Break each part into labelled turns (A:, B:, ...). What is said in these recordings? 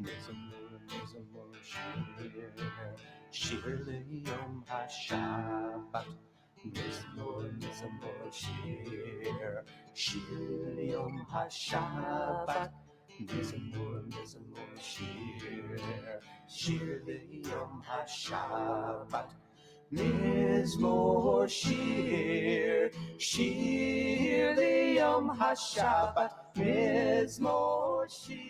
A: Mizamor Shir Liyom HaShabbat. Mizamor Shir Liyom HaShabbat. Mizamor Shir Liyom HaShabbat. Mizmor Shir Liyom HaShabbat. Mizmor Shir.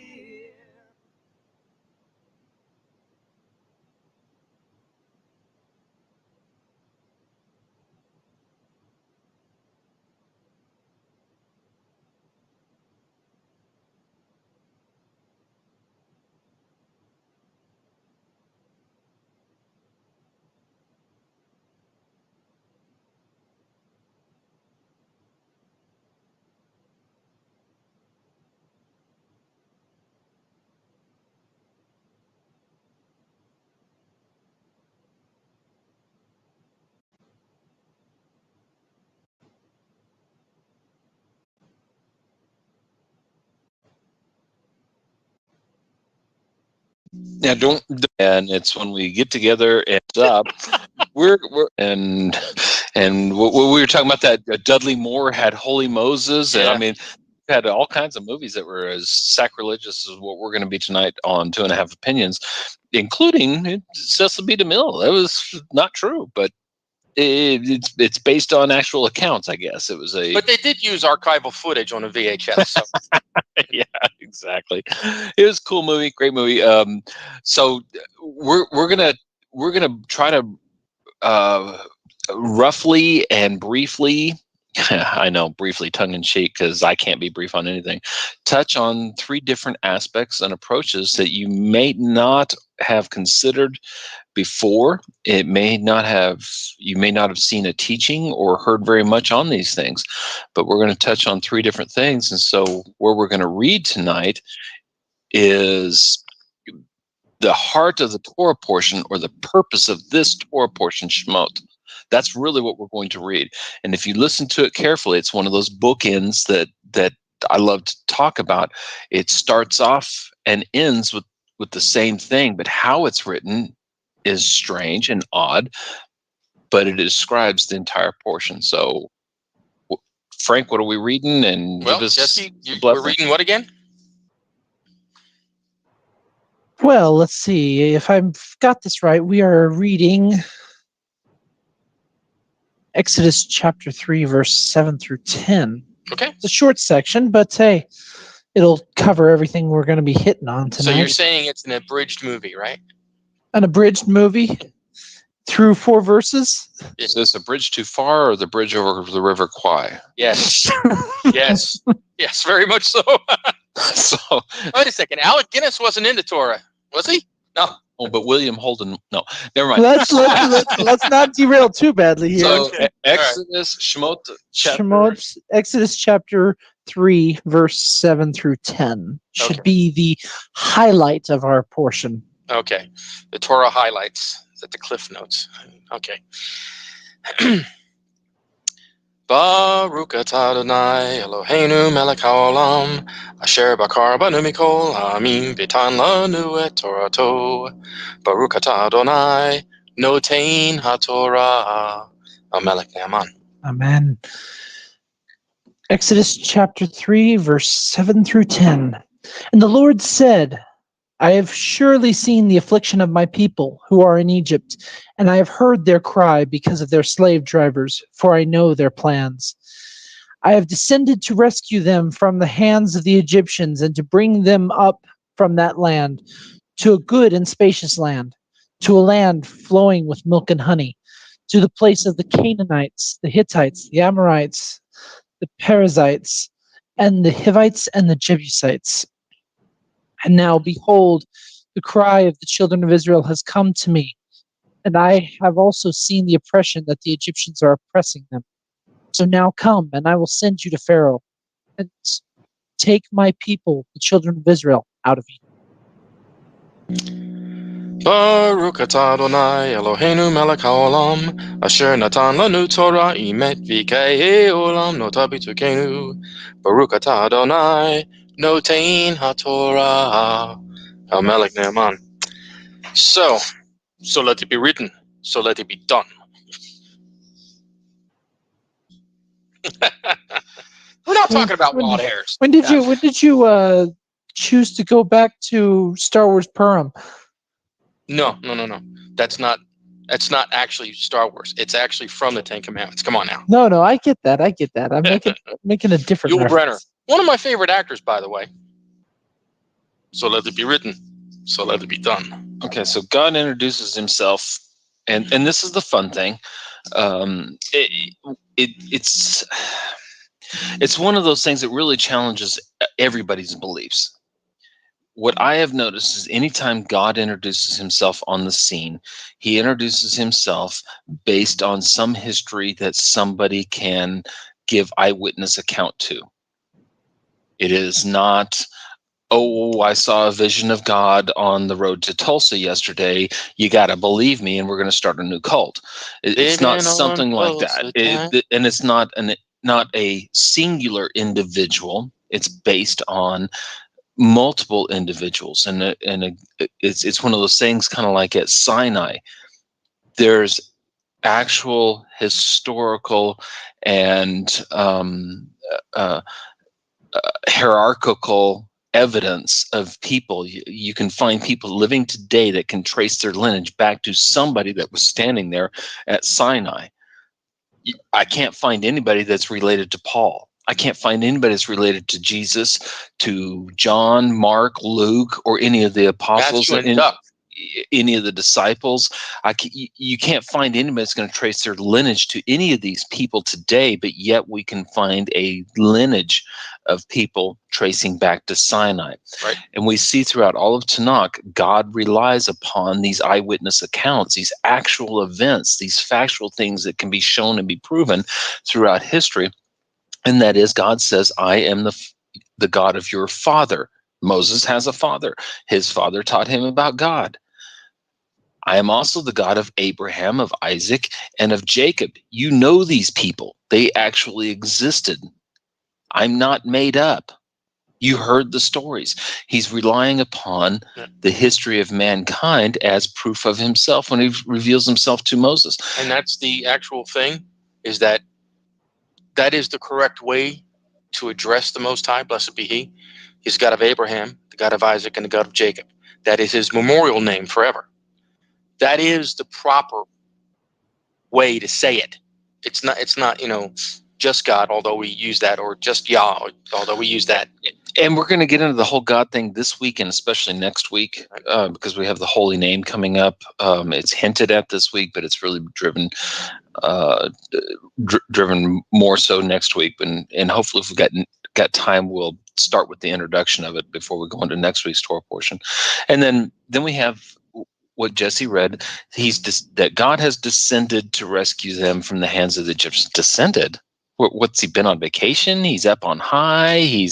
B: Yeah, don't. And it's when we get together and up, we're and what we were talking about that Dudley Moore had Holy Moses, and I mean, had all kinds of movies that were as sacrilegious as what we're going to be tonight on 2.5 Opinions, including Cecil B. DeMille. That was not true, but it's based on actual accounts, I guess. It was
C: But they did use archival footage on a VHS. So.
B: Yeah, exactly. It was a cool movie, great movie. So we're gonna try to roughly and briefly. I know, briefly, tongue in cheek, because I can't be brief on anything. Touch on 3 different aspects and approaches that you may not have considered before. You may not have seen a teaching or heard very much on these things, but we're going to touch on 3 different things. And so where we're going to read tonight is the heart of the Torah portion, or the purpose of this Torah portion, Shemot. That's really what we're going to read. And if you listen to it carefully, it's one of those bookends that I love to talk about. It starts off and ends with the same thing, but how it's written is strange and odd, but it describes the entire portion. So, Frank, what are we reading? And
C: well, Jesse, we're reading what again?
D: Well, let's see. If I've got this right, we are reading Exodus chapter 3, verse 7 through 10.
C: Okay.
D: It's a short section, but hey, it'll cover everything we're going to be hitting on tonight.
C: So you're saying it's an abridged movie, right?
D: An abridged movie through 4 verses?
B: Is this a bridge too far, or the bridge over the River Kwai?
C: Yes. Yes. Yes, very much so.
B: So,
C: wait a second. Alec Guinness wasn't into Torah, was he? No.
B: Oh, but William Holden, no. Never mind.
D: Let's not derail too badly here.
B: So, Exodus, Shemot,
D: Exodus chapter 3, verse 7 through 10 should be the highlight of our portion.
C: Okay. The Torah highlights. Is that the Cliff Notes? Okay. Baruch atah Adonai Eloheinu melech haolam asher bakar banu mikol ha'amim v'tan lanu et Torato. Baruch atah Adonai notein haTorah. Amelech Ne'aman.
D: Amen. Exodus chapter 3, verse 7 through 10. And the Lord said, I have surely seen the affliction of my people who are in Egypt, and I have heard their cry because of their slave drivers, for I know their plans. I have descended to rescue them from the hands of the Egyptians and to bring them up from that land to a good and spacious land, to a land flowing with milk and honey, to the place of the Canaanites, the Hittites, the Amorites, the Perizzites, and the Hivites and the Jebusites. And now, behold, the cry of the children of Israel has come to me, and I have also seen the oppression that the Egyptians are oppressing them. So now come, and I will send you to Pharaoh, and take my people, the children of Israel, out of Egypt.
C: Baruch atah Adonai Eloheinu melech haolam asher natan lanu Torah imet v'kei olam nota b'tukenu. Baruch atah Adonai notein haTorah. Melech Naaman. So let it be written, so let it be done. We're not talking about wild hairs.
D: When did you choose to go back to Star Wars Purim?
C: No. That's not actually Star Wars. It's actually from the Ten Commandments. Come on now.
D: No, I get that. I'm making a different
C: Yul Brynner,
D: reference.
C: one of my favorite actors, by the way. So let it be written, so let it be done.
B: Okay, so God introduces himself, and this is the fun thing. It's one of those things that really challenges everybody's beliefs. What I have noticed is anytime God introduces himself on the scene, he introduces himself based on some history that somebody can give eyewitness account to. It is not, oh, I saw a vision of God on the road to Tulsa yesterday. You got to believe me, and we're going to start a new cult. It's not something like that. And it's not a singular individual. It's based on multiple individuals, and it's one of those things, kind of like at Sinai. There's actual historical and hierarchical evidence of people. You can find people living today that can trace their lineage back to somebody that was standing there at Sinai. I can't find anybody that's related to Paul. I can't find anybody that's related to Jesus, to John, Mark, Luke, or any of the apostles, any of the disciples. You can't find anybody that's going to trace their lineage to any of these people today, but yet we can find a lineage of people tracing back to Sinai.
C: Right.
B: And we see throughout all of Tanakh, God relies upon these eyewitness accounts, these actual events, these factual things that can be shown and be proven throughout history. And that is, God says, I am the God of your father. Moses has a father. His father taught him about God. I am also the God of Abraham, of Isaac, and of Jacob. You know these people. They actually existed. I'm not made up. You heard the stories. He's relying upon the history of mankind as proof of himself when he reveals himself to Moses.
C: And that's the actual thing, is that is the correct way to address the Most High, blessed be He. He's the God of Abraham, the God of Isaac, and the God of Jacob. That is his memorial name forever. That is the proper way to say it. It's not, just God, although we use that, or just Yah, although we use that.
B: And we're going to get into the whole God thing this week, and especially next week, because we have the Holy Name coming up. It's hinted at this week, but it's really driven more so next week. And hopefully, if we've got time, we'll start with the introduction of it before we go into next week's Torah portion. And then we have what Jesse read. That God has descended to rescue them from the hands of the Egyptians. Descended? What's he been on vacation? He's up on high.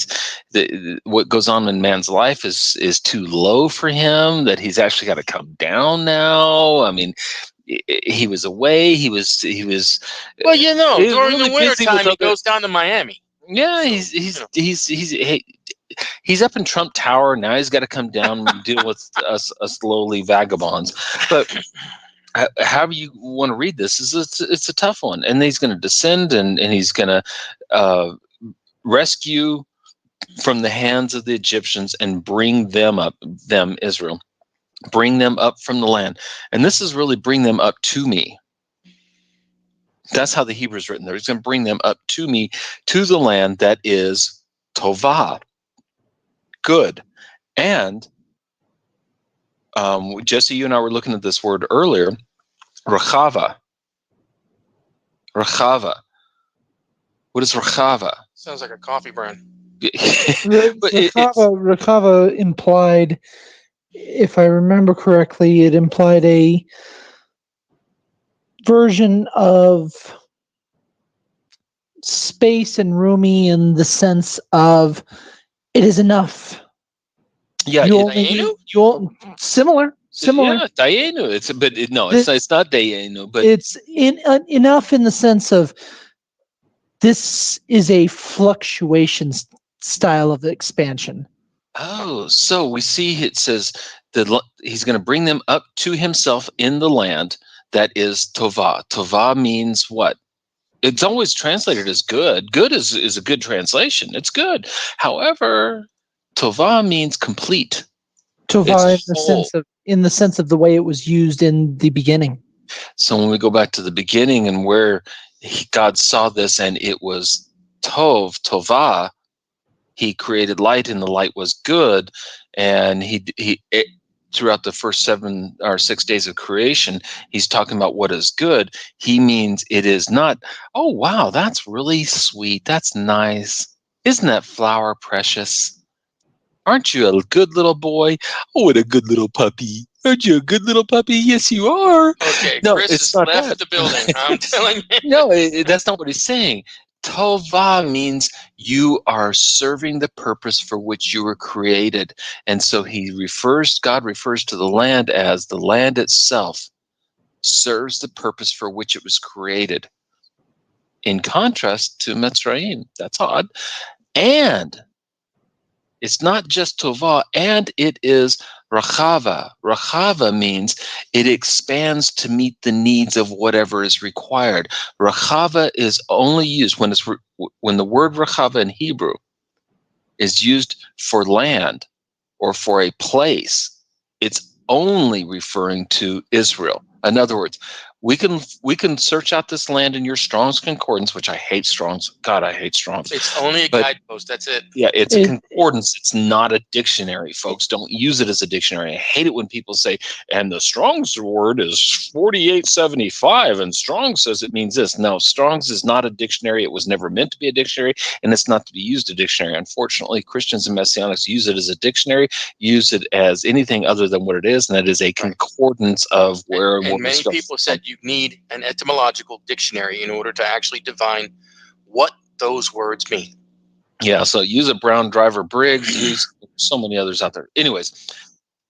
B: What goes on in man's life is too low for him, that he's actually got to come down now. I mean, he was away. He was.
C: Well, during
B: really
C: the winter time, he goes down to Miami.
B: Yeah, he's up in Trump Tower now. He's got to come down and deal with us lowly vagabonds. But however you want to read this, it's a tough one. And he's going to descend and he's going to rescue from the hands of the Egyptians and bring them up, Israel, bring them up from the land. And this is really bring them up to me. That's how the Hebrew is written there. He's going to bring them up to me, to the land that is Tovah, good. And Jesse, you and I were looking at this word earlier, Rachava. Rachava. What is Rachava?
C: Sounds like a coffee brand.
D: Rachava implied, if I remember correctly, it implied a version of space and roomy in the sense of it is enough.
B: Yeah,
D: similar.
B: Yeah, Dayenu. It's not Dayenu, but
D: it's enough in the sense of this is a fluctuation style of expansion.
B: Oh, so we see it says He's going to bring them up to himself in the land that is Tovah. Tovah means what? It's always translated as good. Good is a good translation. It's good. However, Tovah means complete.
D: Tovah
B: It's
D: in the sense of the way it was used in the beginning.
B: So when we go back to the beginning and where God saw this and it was Tovah, he created light and the light was good. And throughout the first 7 or 6 days of creation, he's talking about what is good. He means it is not, oh, wow, that's really sweet. That's nice. Isn't that flower precious? Aren't you a good little boy? Oh, what a good little puppy. Aren't you a good little puppy? Yes, you are.
C: Okay,
B: No,
C: Chris
B: it's
C: has
B: not
C: left
B: that.
C: the building. I'm telling you.
B: No, that's not what he's saying. Tova means you are serving the purpose for which you were created. And so God refers to the land as the land itself serves the purpose for which it was created. In contrast to Mitzrayim. That's odd. And it's not just Tovah, and it is Rachava. Rachava means it expands to meet the needs of whatever is required. Rachava is only used when the word Rachava in Hebrew is used for land or for a place. It's only referring to Israel. In other words, we can search out this land in your Strong's Concordance, which I hate Strong's. God, I hate Strong's.
C: It's only a guidepost. That's it.
B: Yeah, it's a concordance. It's not a dictionary, folks. Don't use it as a dictionary. I hate it when people say, and the Strong's word is 4875, and Strong's says it means this. No, Strong's is not a dictionary. It was never meant to be a dictionary, and it's not to be used as a dictionary. Unfortunately, Christians and Messianics use it as a dictionary, use it as anything other than what it is, and that is a concordance of where
C: and many people said you need an etymological dictionary in order to actually divine what those words mean.
B: Yeah, so use a Brown Driver Briggs, use so many others out there. Anyways,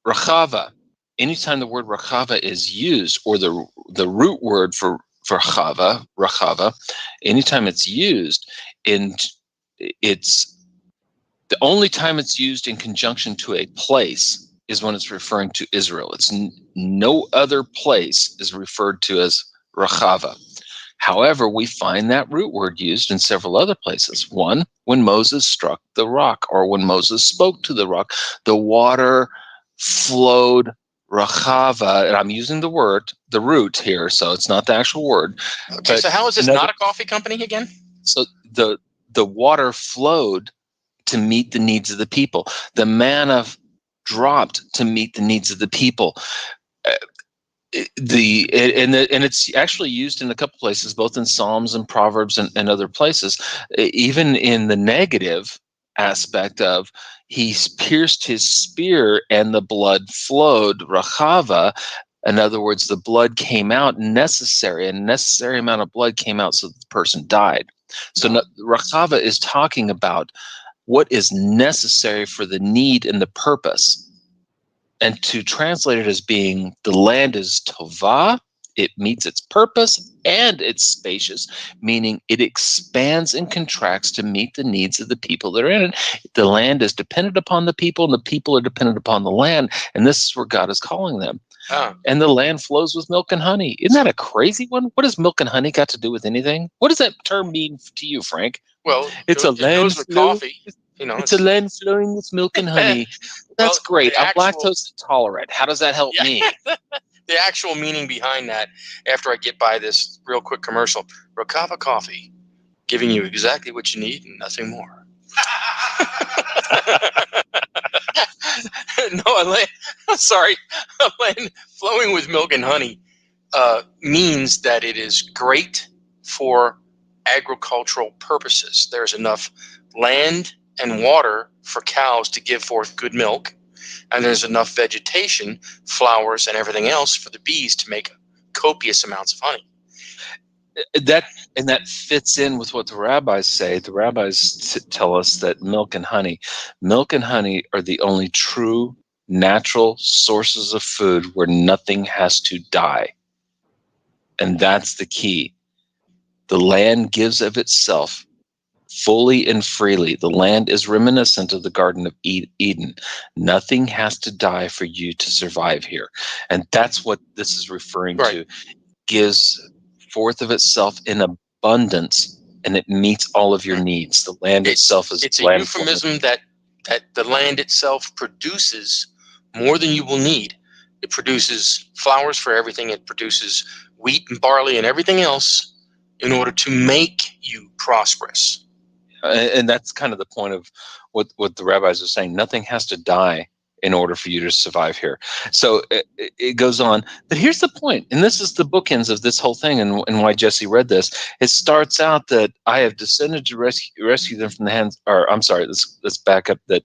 B: Rachava, anytime the word Rachava is used, or the root word for Rachava, anytime it's used, it's the only time it's used in conjunction to a place is when it's referring to Israel. It's no other place is referred to as Rachava. However, we find that root word used in several other places. One, when Moses struck the rock, or when Moses spoke to the rock, the water flowed Rachava, and I'm using the root here, so it's not the actual word.
C: Okay, so how is this not a coffee company again?
B: So the water flowed to meet the needs of the people. The manna dropped to meet the needs of the people. And it's actually used in a couple places, both in Psalms and Proverbs and other places, even in the negative aspect of he pierced his spear and the blood flowed, Rachava. In other words, the blood came out a necessary amount of blood came out so that the person died. So Rachava is talking about what is necessary for the need and the purpose. And to translate it as being the land is Tovah, it meets its purpose and it's spacious, meaning it expands and contracts to meet the needs of the people that are in it. The land is dependent upon the people and the people are dependent upon the land. And this is where God is calling them. And the land flows with milk and honey. Isn't that a crazy one? What does milk and honey got to do with anything? What does that term mean to you, Frank?
C: Well,
B: it's
C: it goes with coffee. You know,
B: it's a land flowing with milk and honey. That's great. I'm lactose intolerant. How does that help me?
C: The actual meaning behind that, after I get by this real quick commercial, Rachava coffee, giving you exactly what you need and nothing more. No, a land flowing with milk and honey means that it is great for agricultural purposes. There's enough land and water for cows to give forth good milk, and there's enough vegetation, flowers, and everything else for the bees to make copious amounts of honey.
B: That fits in with what the rabbis say. The rabbis tell us that milk and honey are the only true natural sources of food where nothing has to die. And that's the key. The land gives of itself fully and freely. The land is reminiscent of the Garden of Eden. Nothing has to die for you to survive here. And that's what this is referring to. Gives forth of itself in abundance, and it meets all of your needs. The land itself is
C: It's a
B: land
C: euphemism that the land itself produces more than you will need. It produces flowers for everything. It produces wheat and barley and everything else in order to make you prosperous.
B: And that's kind of the point of what the rabbis are saying. Nothing has to die in order for you to survive here. So it goes on. But here's the point, and this is the bookends of this whole thing, and why Jesse read this. It starts out that I have descended to rescue them from the hands, or I'm sorry, let's back up that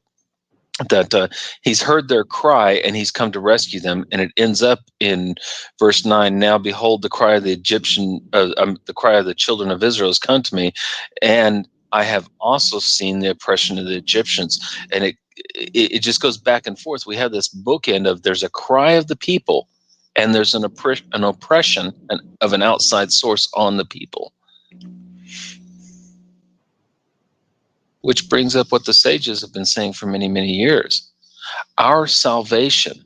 B: he's heard their cry and he's come to rescue them, and it ends up in verse 9. Now behold, the cry of the the cry of the children of Israel has come to me, and I have also seen the oppression of the Egyptians. And it just goes back and forth. We have this bookend of there's a cry of the people, and there's an oppression of an outside source on the people. Which brings up what the sages have been saying for many, many years. Our salvation,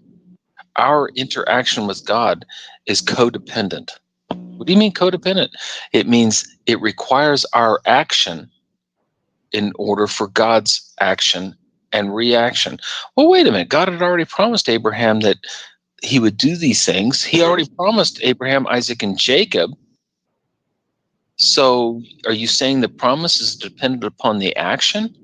B: our interaction with God is codependent. What do you mean codependent? It means it requires our action in order for God's action and reaction. Well, wait a minute. God had already promised Abraham that he would do these things. He already promised Abraham, Isaac, and Jacob. So are you saying the promise is dependent upon the action?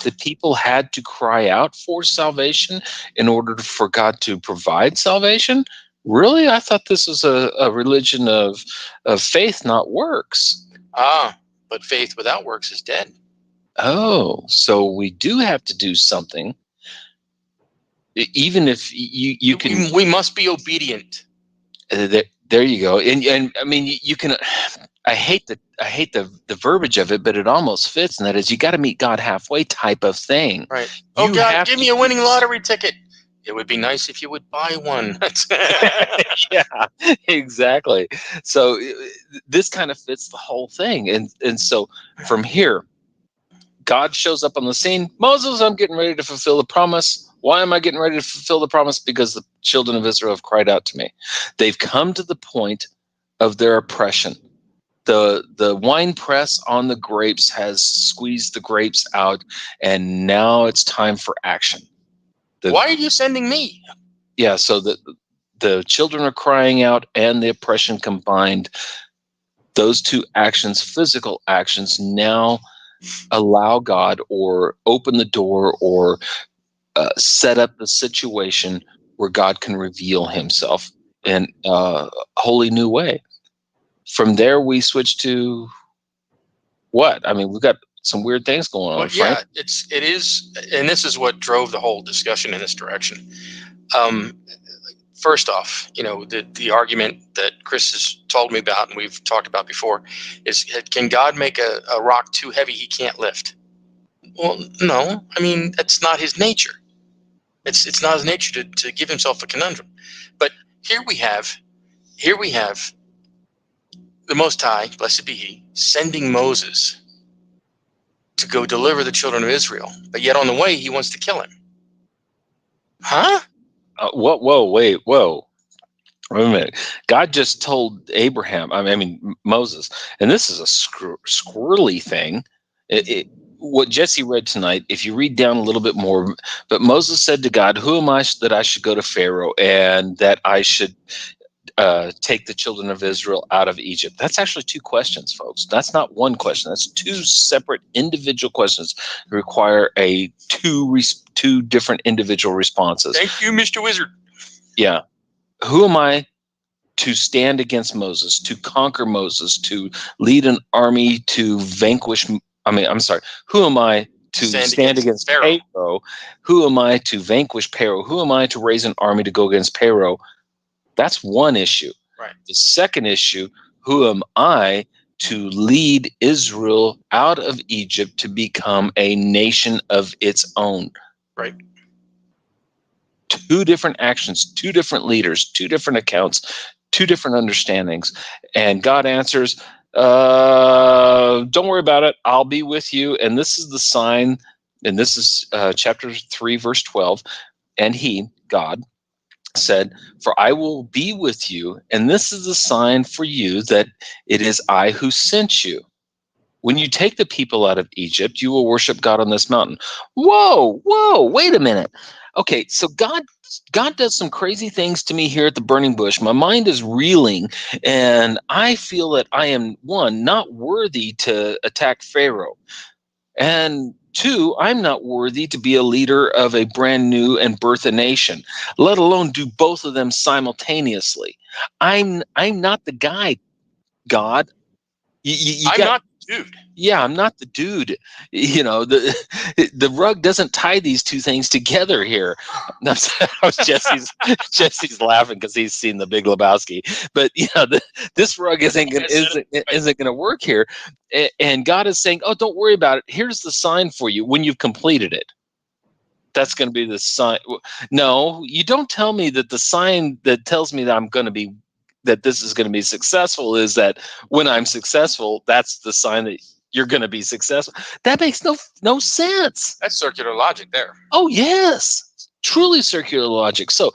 B: The people had to cry out for salvation in order for God to provide salvation? Really? I thought this was a religion of faith, not works.
C: But faith without works is dead.
B: Oh, so we do have to do something. Even if you can...
C: We must be obedient.
B: There you go. And I mean, you can... I hate the verbiage of it, but it almost fits, and that is you got to meet God halfway type of thing.
C: Right. Oh, God, give me a winning lottery ticket. It would be nice if you would buy one.
B: Yeah, exactly. So this kind of fits the whole thing. And so from here, God shows up on the scene. Moses, I'm getting ready to fulfill the promise. Why am I getting ready to fulfill the promise? Because the children of Israel have cried out to me. They've come to the point of their oppression. The wine press on the grapes has squeezed the grapes out, and now it's time for action.
C: Why are you sending me?
B: Yeah, so the children are crying out and the oppression combined. Those two actions, physical actions, now allow God or open the door or set up the situation where God can reveal himself in a wholly new way. From there, we switch to what? I mean, we've got some weird things going on.
C: Well, yeah, it is, and this is what drove the whole discussion in this direction. First off, the argument that Chris has told me about and we've talked about before is, can God make a rock too heavy he can't lift? Well, no. I mean, that's not his nature. It's not his nature to give himself a conundrum. But here we have the Most High, blessed be he, sending Moses to go deliver the children of Israel. But yet on the way, he wants to kill him. Huh?
B: Whoa, wait a minute. God just told Abraham, Moses, and this is a squirrely thing. What Jesse read tonight, if you read down a little bit more, but Moses said to God, who am I that I should go to Pharaoh and that I should take the children of Israel out of Egypt? That's actually two questions, folks. That's not one question. That's two separate individual questions that require two different individual responses.
C: Thank you, Mr. Wizard.
B: Yeah. Who am I to stand against Moses, to conquer Moses, to lead an army to vanquish? Who am I to stand against Pharaoh? Who am I to vanquish Pharaoh? Who am I to raise an army to go against Pharaoh? That's one issue.
C: Right.
B: The second issue, who am I to lead Israel out of Egypt to become a nation of its own?
C: Right.
B: Two different actions, two different leaders, two different accounts, two different understandings. And God answers, don't worry about it. I'll be with you. And this is the sign. And this is chapter 3, verse 12. And he, God, said, for I will be with you. And this is the sign for you that it is I who sent you. When you take the people out of Egypt, you will worship God on this mountain. Whoa, wait a minute. Okay, so God does some crazy things to me here at the burning bush. My mind is reeling, and I feel that I am, one, not worthy to attack Pharaoh, and two, I'm not worthy to be a leader of a brand new and birth a nation, let alone do both of them simultaneously. I'm not the guy, God.
C: I'm not the dude.
B: Yeah, I'm not the dude. You know, the rug doesn't tie these two things together here. Jesse's laughing because he's seen The Big Lebowski. But this rug isn't gonna work here. And God is saying, "Oh, don't worry about it. Here's the sign for you when you've completed it. That's going to be the sign." No, you don't tell me that the sign that tells me that this is going to be successful is that when I'm successful, that's the sign that you're going to be successful. That makes no sense.
C: That's circular logic there.
B: Oh, yes. Truly circular logic. So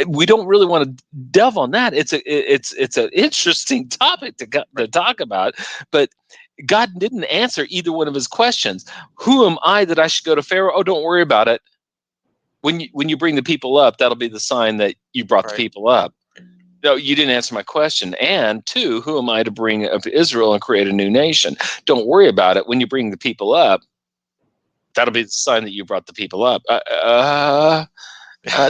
B: we don't really want to delve on that. It's an interesting topic to talk about, but God didn't answer either one of his questions. Who am I that I should go to Pharaoh? Oh, don't worry about it. When you bring the people up, that'll be the sign that you brought the people up. No, you didn't answer my question. And two, who am I to bring up Israel and create a new nation? Don't worry about it. When you bring the people up, that'll be the sign that you brought the people up.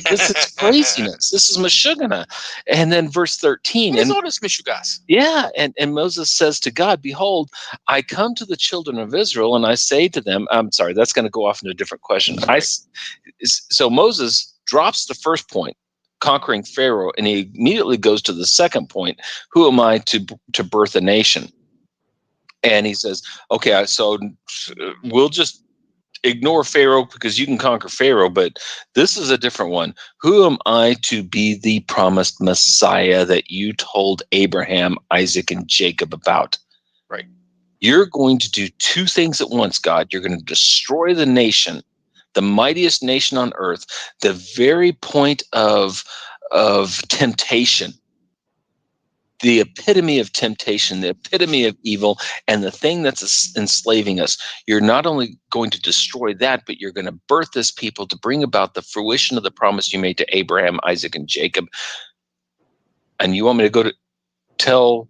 B: This is craziness. This is Meshuggah. And then verse 13.
C: What is all this Meshuggah?
B: Yeah, and Moses says to God, behold, I come to the children of Israel and I say to them, I'm sorry, that's going to go off into a different question. So Moses drops the first point, conquering Pharaoh, and he immediately goes to the second point, who am I to birth a nation? And he says, okay, so we'll just ignore Pharaoh because you can conquer Pharaoh, but this is a different one. Who am I to be the promised Messiah that you told Abraham, Isaac, and Jacob about?
C: Right.
B: You're going to do two things at once, God. You're going to destroy the nation, the mightiest nation on earth, the very point of temptation, the epitome of temptation, the epitome of evil, and the thing that's enslaving us. You're not only going to destroy that, but you're going to birth this people to bring about the fruition of the promise you made to Abraham, Isaac, and Jacob. And you want me to go to tell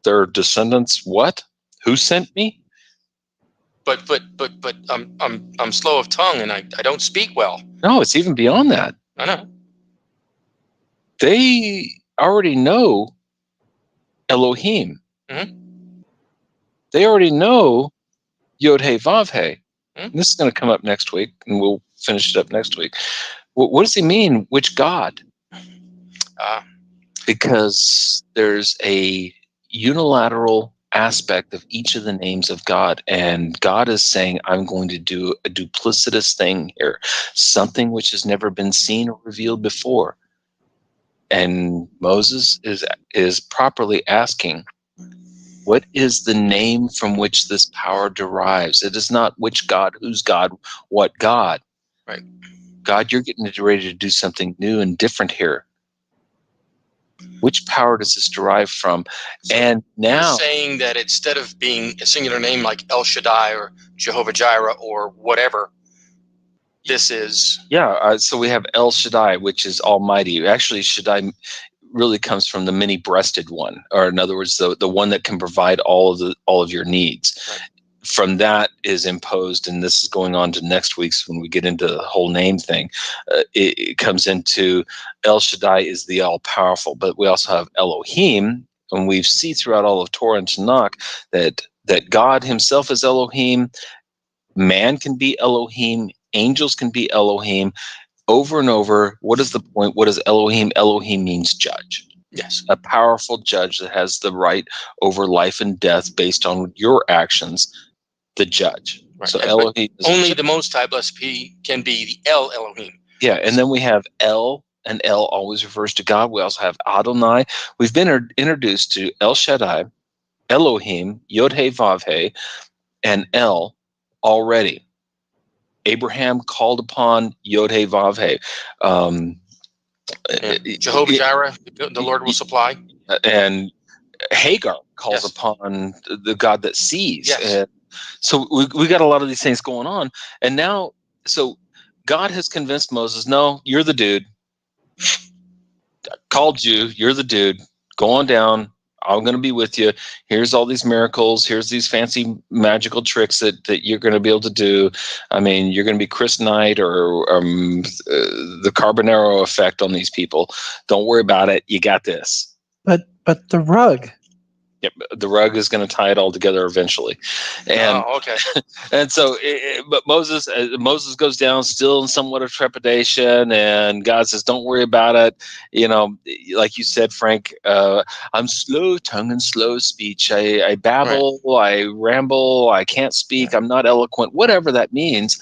B: their descendants what? Who sent me?
C: But I'm slow of tongue and I don't speak well.
B: No, it's even beyond that.
C: I know.
B: They already know Elohim.
C: Mm-hmm.
B: They already know Yod He Vav He.
C: Mm-hmm.
B: This is going to come up next week, and we'll finish it up next week. What does he mean? Which God? Because there's a unilateral aspect of each of the names of God, and God is saying, I'm going to do a duplicitous thing here, something which has never been seen or revealed before. And Moses is properly asking, what is the name from which this power derives? It is not which God, whose God, what God.
C: Right.
B: God, you're getting ready to do something new and different here. Which power does this derive from?
C: So
B: and now
C: you're saying that instead of being a singular name like El Shaddai or Jehovah Jireh or whatever, this is...
B: Yeah, so we have El Shaddai, which is Almighty. Actually, Shaddai really comes from the many-breasted one, or in other words, the one that can provide all of your needs.
C: Right.
B: From that is imposed, and this is going on to next week's when we get into the whole name thing. It comes into El Shaddai is the all-powerful, but we also have Elohim, and we see throughout all of Torah and Tanakh that God himself is Elohim, man can be Elohim, angels can be Elohim. Over and over, what is the point? What is Elohim? Elohim means judge.
C: Yes.
B: A powerful judge that has the right over life and death based on your actions, the judge.
C: Right.
B: So Elohim is
C: only the Most High, blessed be, can be the El Elohim.
B: Yeah, and then we have El, and El always refers to God. We also have Adonai. We've been introduced to El Shaddai, Elohim, Yod-He, Vav-He, and El already. Abraham called upon Yod-He, Vav-He.
C: Jehovah Jireh, the Lord will supply.
B: And Hagar calls
C: Yes.
B: upon the God that sees.
C: Yes.
B: And so we got a lot of these things going on. And now, so God has convinced Moses, no, you're the dude. I called you. You're the dude. Go on down. I'm going to be with you. Here's all these miracles. Here's these fancy magical tricks that you're going to be able to do. I mean, you're going to be Chris Knight or the Carbonaro effect on these people. Don't worry about it. You got this.
D: But the rug.
B: Yep, the rug is going to tie it all together eventually, and
C: okay.
B: and so, but Moses goes down still in somewhat of trepidation, and God says, "Don't worry about it." You know, like you said, Frank, I'm slow tongue and slow speech. I babble, right. I ramble, I can't speak. I'm not eloquent. Whatever that means.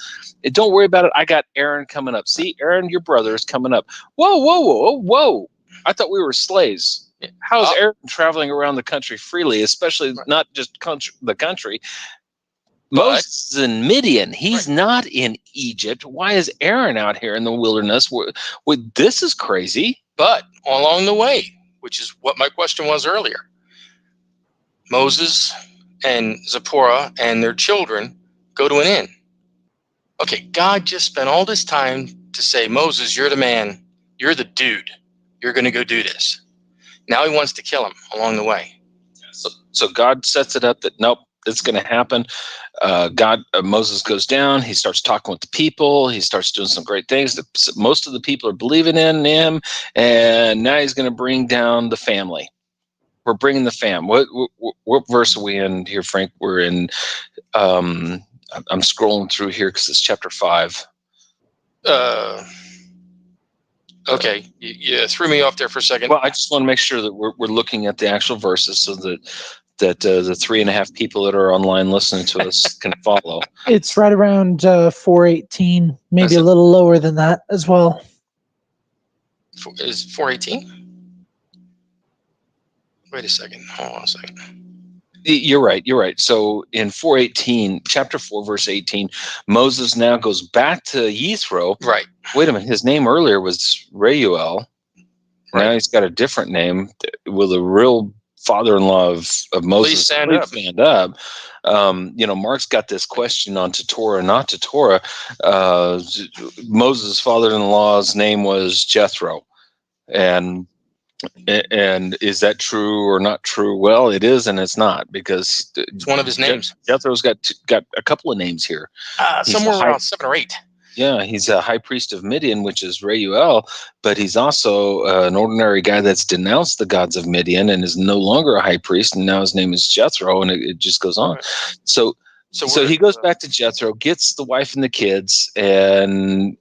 B: Don't worry about it. I got Aaron coming up. See, Aaron, your brother is coming up. Whoa, whoa, whoa, whoa! I thought we were slaves. How is Aaron traveling around the country freely, especially not just the country? Moses is in Midian. He's not in Egypt. Why is Aaron out here in the wilderness? This is crazy.
C: But along the way, which is what my question was earlier, Moses and Zipporah and their children go to an inn. Okay, God just spent all this time to say, Moses, you're the man. You're Dude. You're going to go do this. Now he wants to kill him along the way.
B: So God sets it up that, nope, it's going to happen. Moses goes down. He starts talking with the people. He starts doing some great things. Most of the people are believing in him. And now he's going to bring down the family. We're bringing the fam. What verse are we in here, Frank? We're in, I'm scrolling through here because it's chapter 5.
C: Okay, you threw me off there for a second.
B: Well, I just want to make sure that we're looking at the actual verses so that the 3.5 people that are online listening to us can follow.
D: It's right around 4:18, maybe a little lower than that as well.
C: Is 4:18? Wait a second. Hold on a second.
B: You're right. So in 4:18, chapter 4, verse 18, Moses now goes back to Yithro.
C: Right.
B: Wait a minute. His name earlier was Reuel.
C: Right.
B: Now he's got a different name. Will the real father-in-law of Moses
C: please
B: stand up? Mark's got this question on to Torah, not to Torah. Moses' father-in-law's name was Jethro. And is that true or not true? Well, it is and it's not, because
C: it's one of his names.
B: Jethro's got a couple of names here.
C: Somewhere around 7 or 8.
B: Yeah, he's a high priest of Midian, which is Reuel, but he's also an ordinary guy that's denounced the gods of Midian and is no longer a high priest, and now his name is Jethro, and it just goes on. Right. So he goes back to Jethro, gets the wife and the kids, and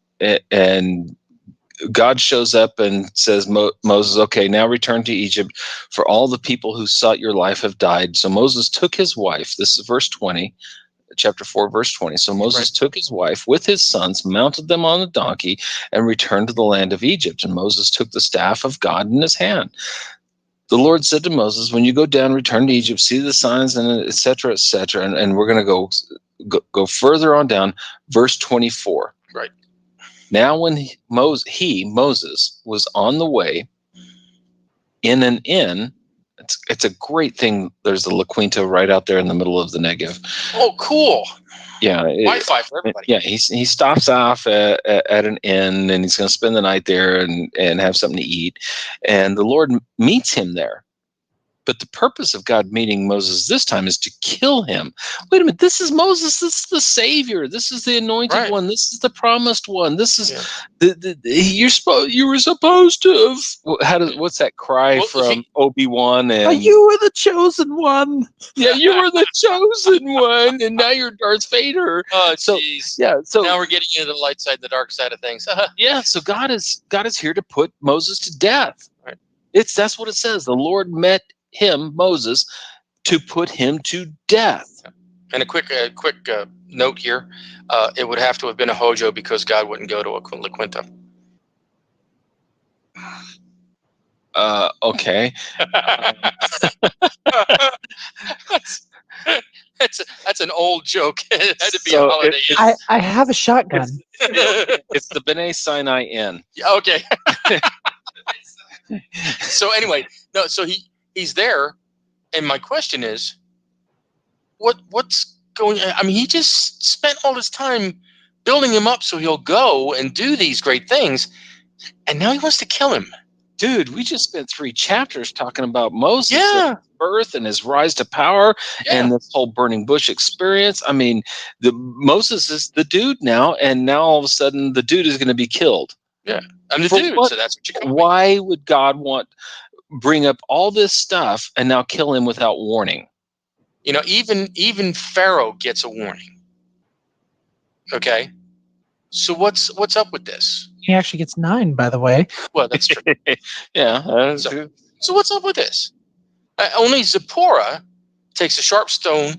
B: God shows up and says, Moses, okay, now return to Egypt, for all the people who sought your life have died. So Moses took his wife. This is verse 20. Chapter 4, verse 20. So Moses took his wife with his sons, mounted them on a donkey, and returned to the land of Egypt. And Moses took the staff of God in his hand. The Lord said to Moses, when you go down, return to Egypt, see the signs, and et cetera, et cetera. And we're going to go further on down, verse 24.
C: Right.
B: Now when Moses, was on the way in an inn. It's a great thing. There's the La Quinta right out there in the middle of the Negev.
C: Oh, cool.
B: Yeah.
C: Wi-Fi for everybody.
B: Yeah. He stops off at an inn, and he's going to spend the night there and have something to eat. And the Lord meets him there. But the purpose of God meeting Moses this time is to kill him. Wait a minute. This is Moses. This is the Savior. This is the anointed one. This is the promised one. This is you were supposed to have. What's that cry from Obi-Wan? And
D: you were the chosen one.
B: Yeah, you were the chosen one, and now you're Darth Vader.
C: Oh, jeez.
B: So
C: now we're getting into the light side, the dark side of things.
B: Yeah. So God is here to put Moses to death.
C: Right.
B: That's what it says. The Lord met him, Moses, to put him to death.
C: And a quick note here: it would have to have been a hojo, because God wouldn't go to a La Quinta.
B: Okay.
C: That's an old joke. It had to be a
B: So
C: holiday.
D: I have a shotgun.
B: It's the B'nai Sinai Inn.
C: Yeah, okay. So anyway, no. So he's there, and my question is, what's going? I mean, he just spent all his time building him up so he'll go and do these great things, and now he wants to kill him.
B: Dude, we just spent 3 chapters talking about Moses
C: Yeah.
B: and his birth and his rise to power and this whole burning bush experience. I mean, Moses is the dude now, and now all of a sudden the dude is going to be killed.
C: Yeah, I'm the
B: For
C: dude.
B: what?
C: So that's what you call me.
B: Why would God bring up all this stuff and now kill him without warning?
C: You know, even Pharaoh gets a warning. Okay, so what's up with this?
D: He actually gets 9, by the way.
C: Well, that's true.
B: Yeah.
C: So what's up with this? Only Zipporah takes a sharp stone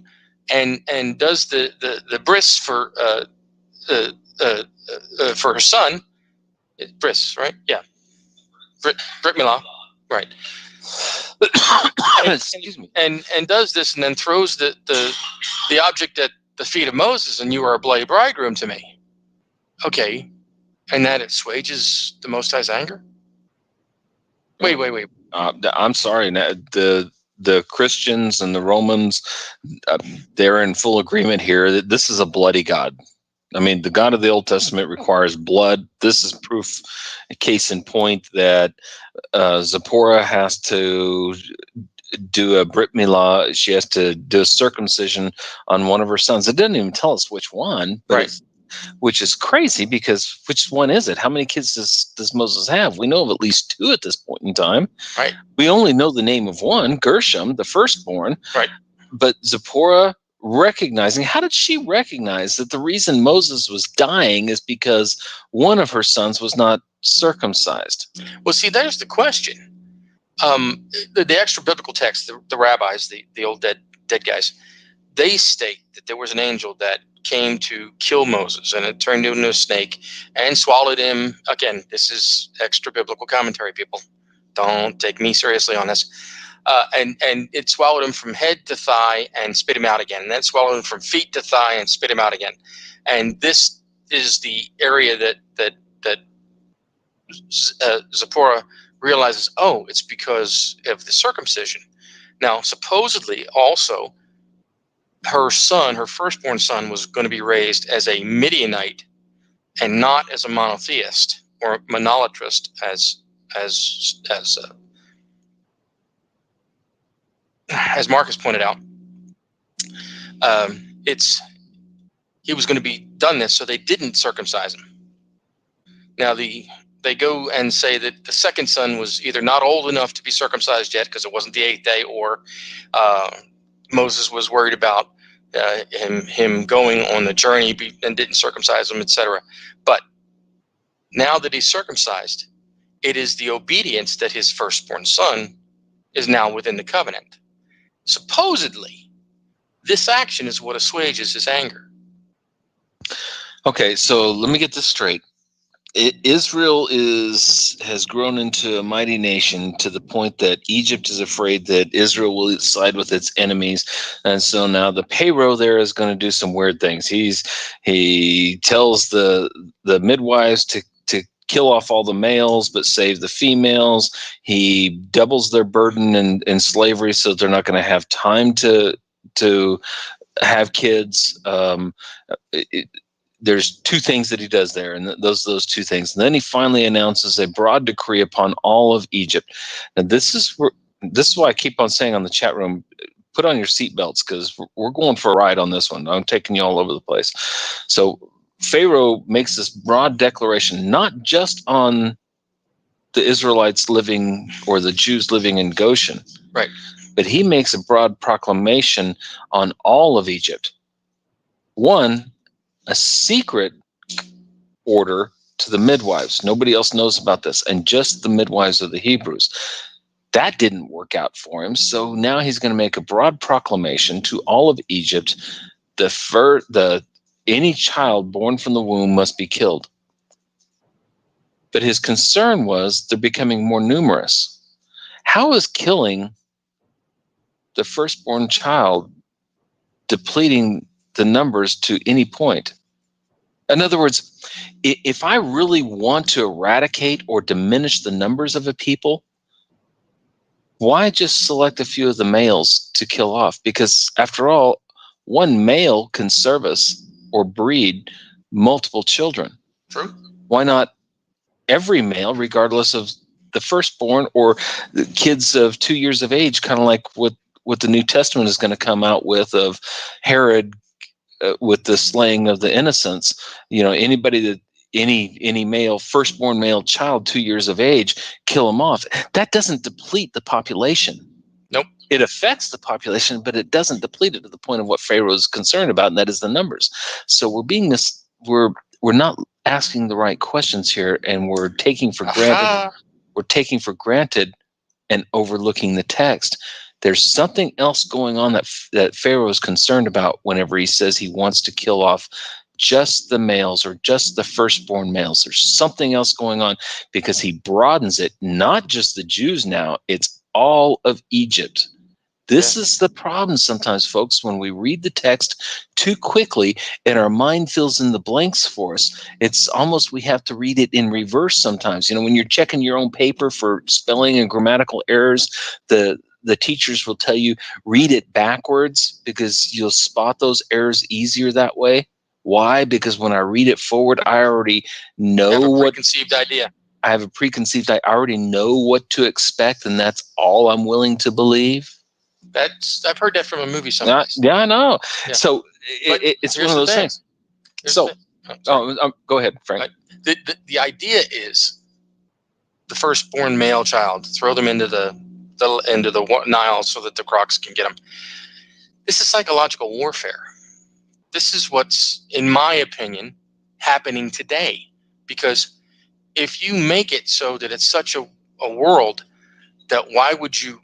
C: and does the bris for her son. Bris, right? Yeah. Brit Milah, right?
B: Excuse me.
C: And does this and then throws the object at the feet of Moses, and you are a bloody bridegroom to me. Okay, and that assuages the Most High's anger. Wait.
B: I'm sorry. The Christians and the Romans, they're in full agreement here that this is a bloody God. I mean, the God of the Old Testament requires blood. This is proof, a case in point, that Zipporah has to do a Brit Milah. She has to do a circumcision on one of her sons. It doesn't even tell us which one, but
C: Right.
B: which is crazy, because which one is it? How many kids does Moses have? We know of at least 2 at this point in time.
C: Right.
B: We only know the name of one, Gershom, the firstborn.
C: Right.
B: But Zipporah recognizing, how did she recognize that the reason Moses was dying is because one of her sons was not circumcised?
C: Well, see, there's the question. The extra biblical text, the rabbis, the old dead guys, they state that there was an angel that came to kill Moses, and it turned into a snake and swallowed him. Again, this is extra biblical commentary, people. Don't take me seriously on this. And it swallowed him from head to thigh and spit him out again. And then swallowed him from feet to thigh and spit him out again. And this is the area that Zipporah realizes, oh, it's because of the circumcision. Now, supposedly, also, her son, her firstborn son, was going to be raised as a Midianite and not as a monotheist or monolatrist, as Marcus pointed out. He was going to be done this, so they didn't circumcise him. Now they go and say that the second son was either not old enough to be circumcised yet because it wasn't the 8th day, or Moses was worried about him going on the journey and didn't circumcise him, etc. But now that he's circumcised, it is the obedience that his firstborn son is now within the covenant. Supposedly, this action is what assuages his anger.
B: Okay, so let me get this straight. Israel has grown into a mighty nation to the point that Egypt is afraid that Israel will side with its enemies, and so now the Pharaoh there is going to do some weird things. He tells the midwives to kill off all the males but save the females. He doubles their burden in slavery, so they're not going to have time to have kids. There's 2 things that he does there, and those 2 things. And then he finally announces a broad decree upon all of Egypt. Now, this is why I keep on saying on the chat room, put on your seatbelts, because we're going for a ride on this one. I'm taking you all over the place. So Pharaoh makes this broad declaration, not just on the Israelites living, or the Jews living in Goshen,
C: right?
B: But he makes a broad proclamation on all of Egypt. 1, a secret order to the midwives. Nobody else knows about this, and just the midwives of the Hebrews. That didn't work out for him, so now he's going to make a broad proclamation to all of Egypt. Any child born from the womb must be killed. But his concern was they're becoming more numerous. how is killing the firstborn child depleting the numbers to any point? In other words, if I really want to eradicate or diminish the numbers of a people, why just select a few of the males to kill off? Because after all, one male can service or breed multiple children.
C: True.
B: Why not every male, regardless of the firstborn or the kids of 2 years of age, kind of like what the New Testament is going to come out with of Herod with the slaying of the innocents. Anybody that any male, firstborn male child 2 years of age, kill them off. That doesn't deplete the population.
C: Nope.
B: It affects the population, but it doesn't deplete it to the point of what Pharaoh is concerned about, and that is the numbers. So we're not asking the right questions here, and we're taking for granted. We're taking for granted and overlooking the text. There's something else going on that Pharaoh is concerned about whenever he says he wants to kill off just the males or just the firstborn males. There's something else going on because he broadens it, not just the Jews now, it's all of Egypt. This is the problem sometimes, folks, when we read the text too quickly and our mind fills in the blanks for us. It's almost we have to read it in reverse sometimes. When you're checking your own paper for spelling and grammatical errors, the teachers will tell you read it backwards because you'll spot those errors easier that way. Why? Because when I read it forward, I already know what
C: preconceived idea.
B: I have a preconceived. I already know what to expect, and that's all I'm willing to believe.
C: I've heard that from a movie sometimes.
B: Yeah, I know.
C: Yeah.
B: So it's one of those things. Go ahead, Frank.
C: The idea is the firstborn male child, throw them into the Nile so that the crocs can get them. This is psychological warfare. This is what's, in my opinion, happening today. Because if you make it so that it's such a world that why would you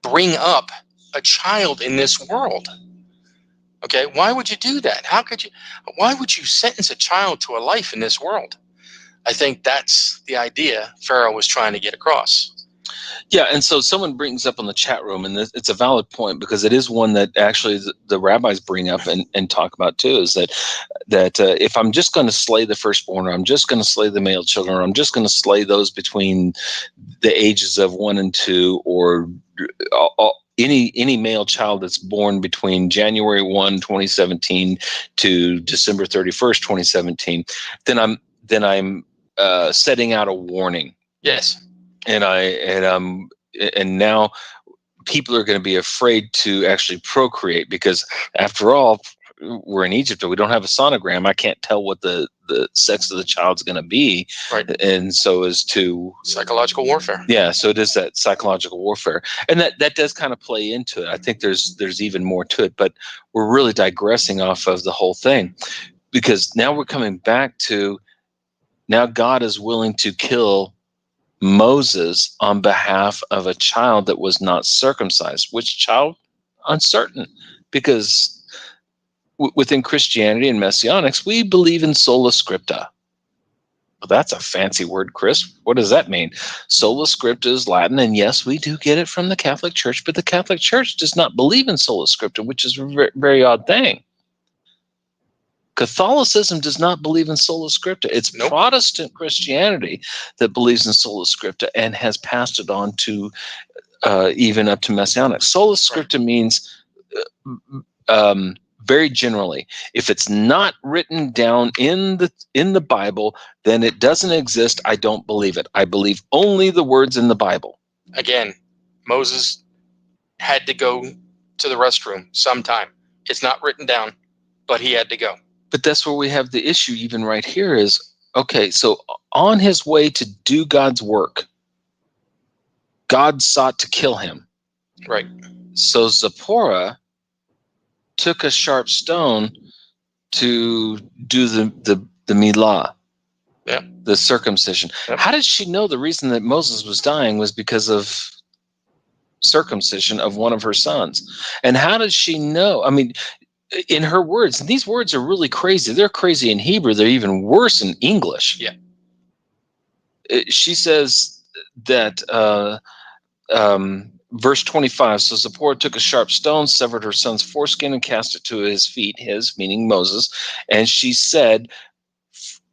C: bring up a child in this world? Okay, why would you do that? Why would you sentence a child to a life in this world? I think that's the idea Pharaoh was trying to get across.
B: Yeah, and so someone brings up on the chat room, and it's a valid point because it is one that actually the rabbis bring up and talk about too, is that if I'm just going to slay the firstborn, or I'm just going to slay the male children, or I'm just going to slay those between the ages of 1 and 2, or any male child that's born between January 1, 2017 to December 31st, 2017, then I'm setting out a warning.
C: Yes.
B: And now people are going to be afraid to actually procreate because, after all, we're in Egypt and we don't have a sonogram. I can't tell what the sex of the child's going to be.
C: Right.
B: And so as to
C: psychological warfare.
B: Yeah. So it is that psychological warfare, and that does kind of play into it. I think there's even more to it, but we're really digressing off of the whole thing because now we're coming back to now God is willing to kill Moses on behalf of a child that was not circumcised. Which child? Uncertain, because within Christianity and Messianics, we believe in sola scripta. Well, that's a fancy word, Chris. What does that mean? Sola scripta is Latin, and yes, we do get it from the Catholic Church, but the Catholic Church does not believe in sola scripta, which is a very, very odd thing. Catholicism does not believe in sola scripta. It's Protestant Christianity that believes in sola scripta and has passed it on to even up to Messianic. Sola scripta means very generally, if it's not written down in the Bible, then it doesn't exist. I don't believe it. I believe only the words in the Bible.
C: Again, Moses had to go to the restroom sometime. It's not written down, but he had to go.
B: But that's where we have the issue even right here is, okay, so on his way to do God's work, God sought to kill him.
C: Right.
B: So Zipporah took a sharp stone to do the milah, the circumcision. Yep. How did she know the reason that Moses was dying was because of circumcision of one of her sons? And how did she know? I mean, in her words, and these words are really crazy. They're crazy in Hebrew. They're even worse in English.
C: Yeah.
B: She says that verse 25. So Zipporah took a sharp stone, severed her son's foreskin, and cast it to his feet, his, meaning Moses. And she said,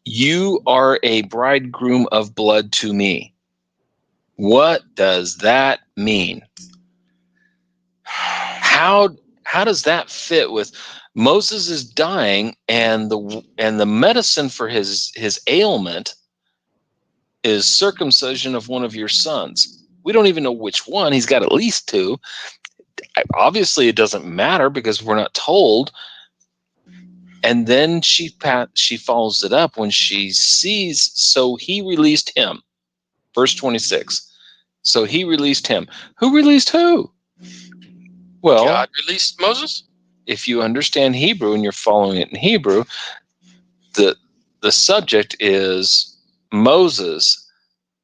B: "You are a bridegroom of blood to me." What does that mean? How does that fit with Moses is dying, and the medicine for his ailment is circumcision of one of your sons? We don't even know which one. He's got at least two. Obviously, it doesn't matter because we're not told. And then she follows it up when she sees, so he released him. Verse 26. So he released him. Who released who? Well,
C: God released Moses?
B: If you understand Hebrew and you're following it in Hebrew, the subject is Moses.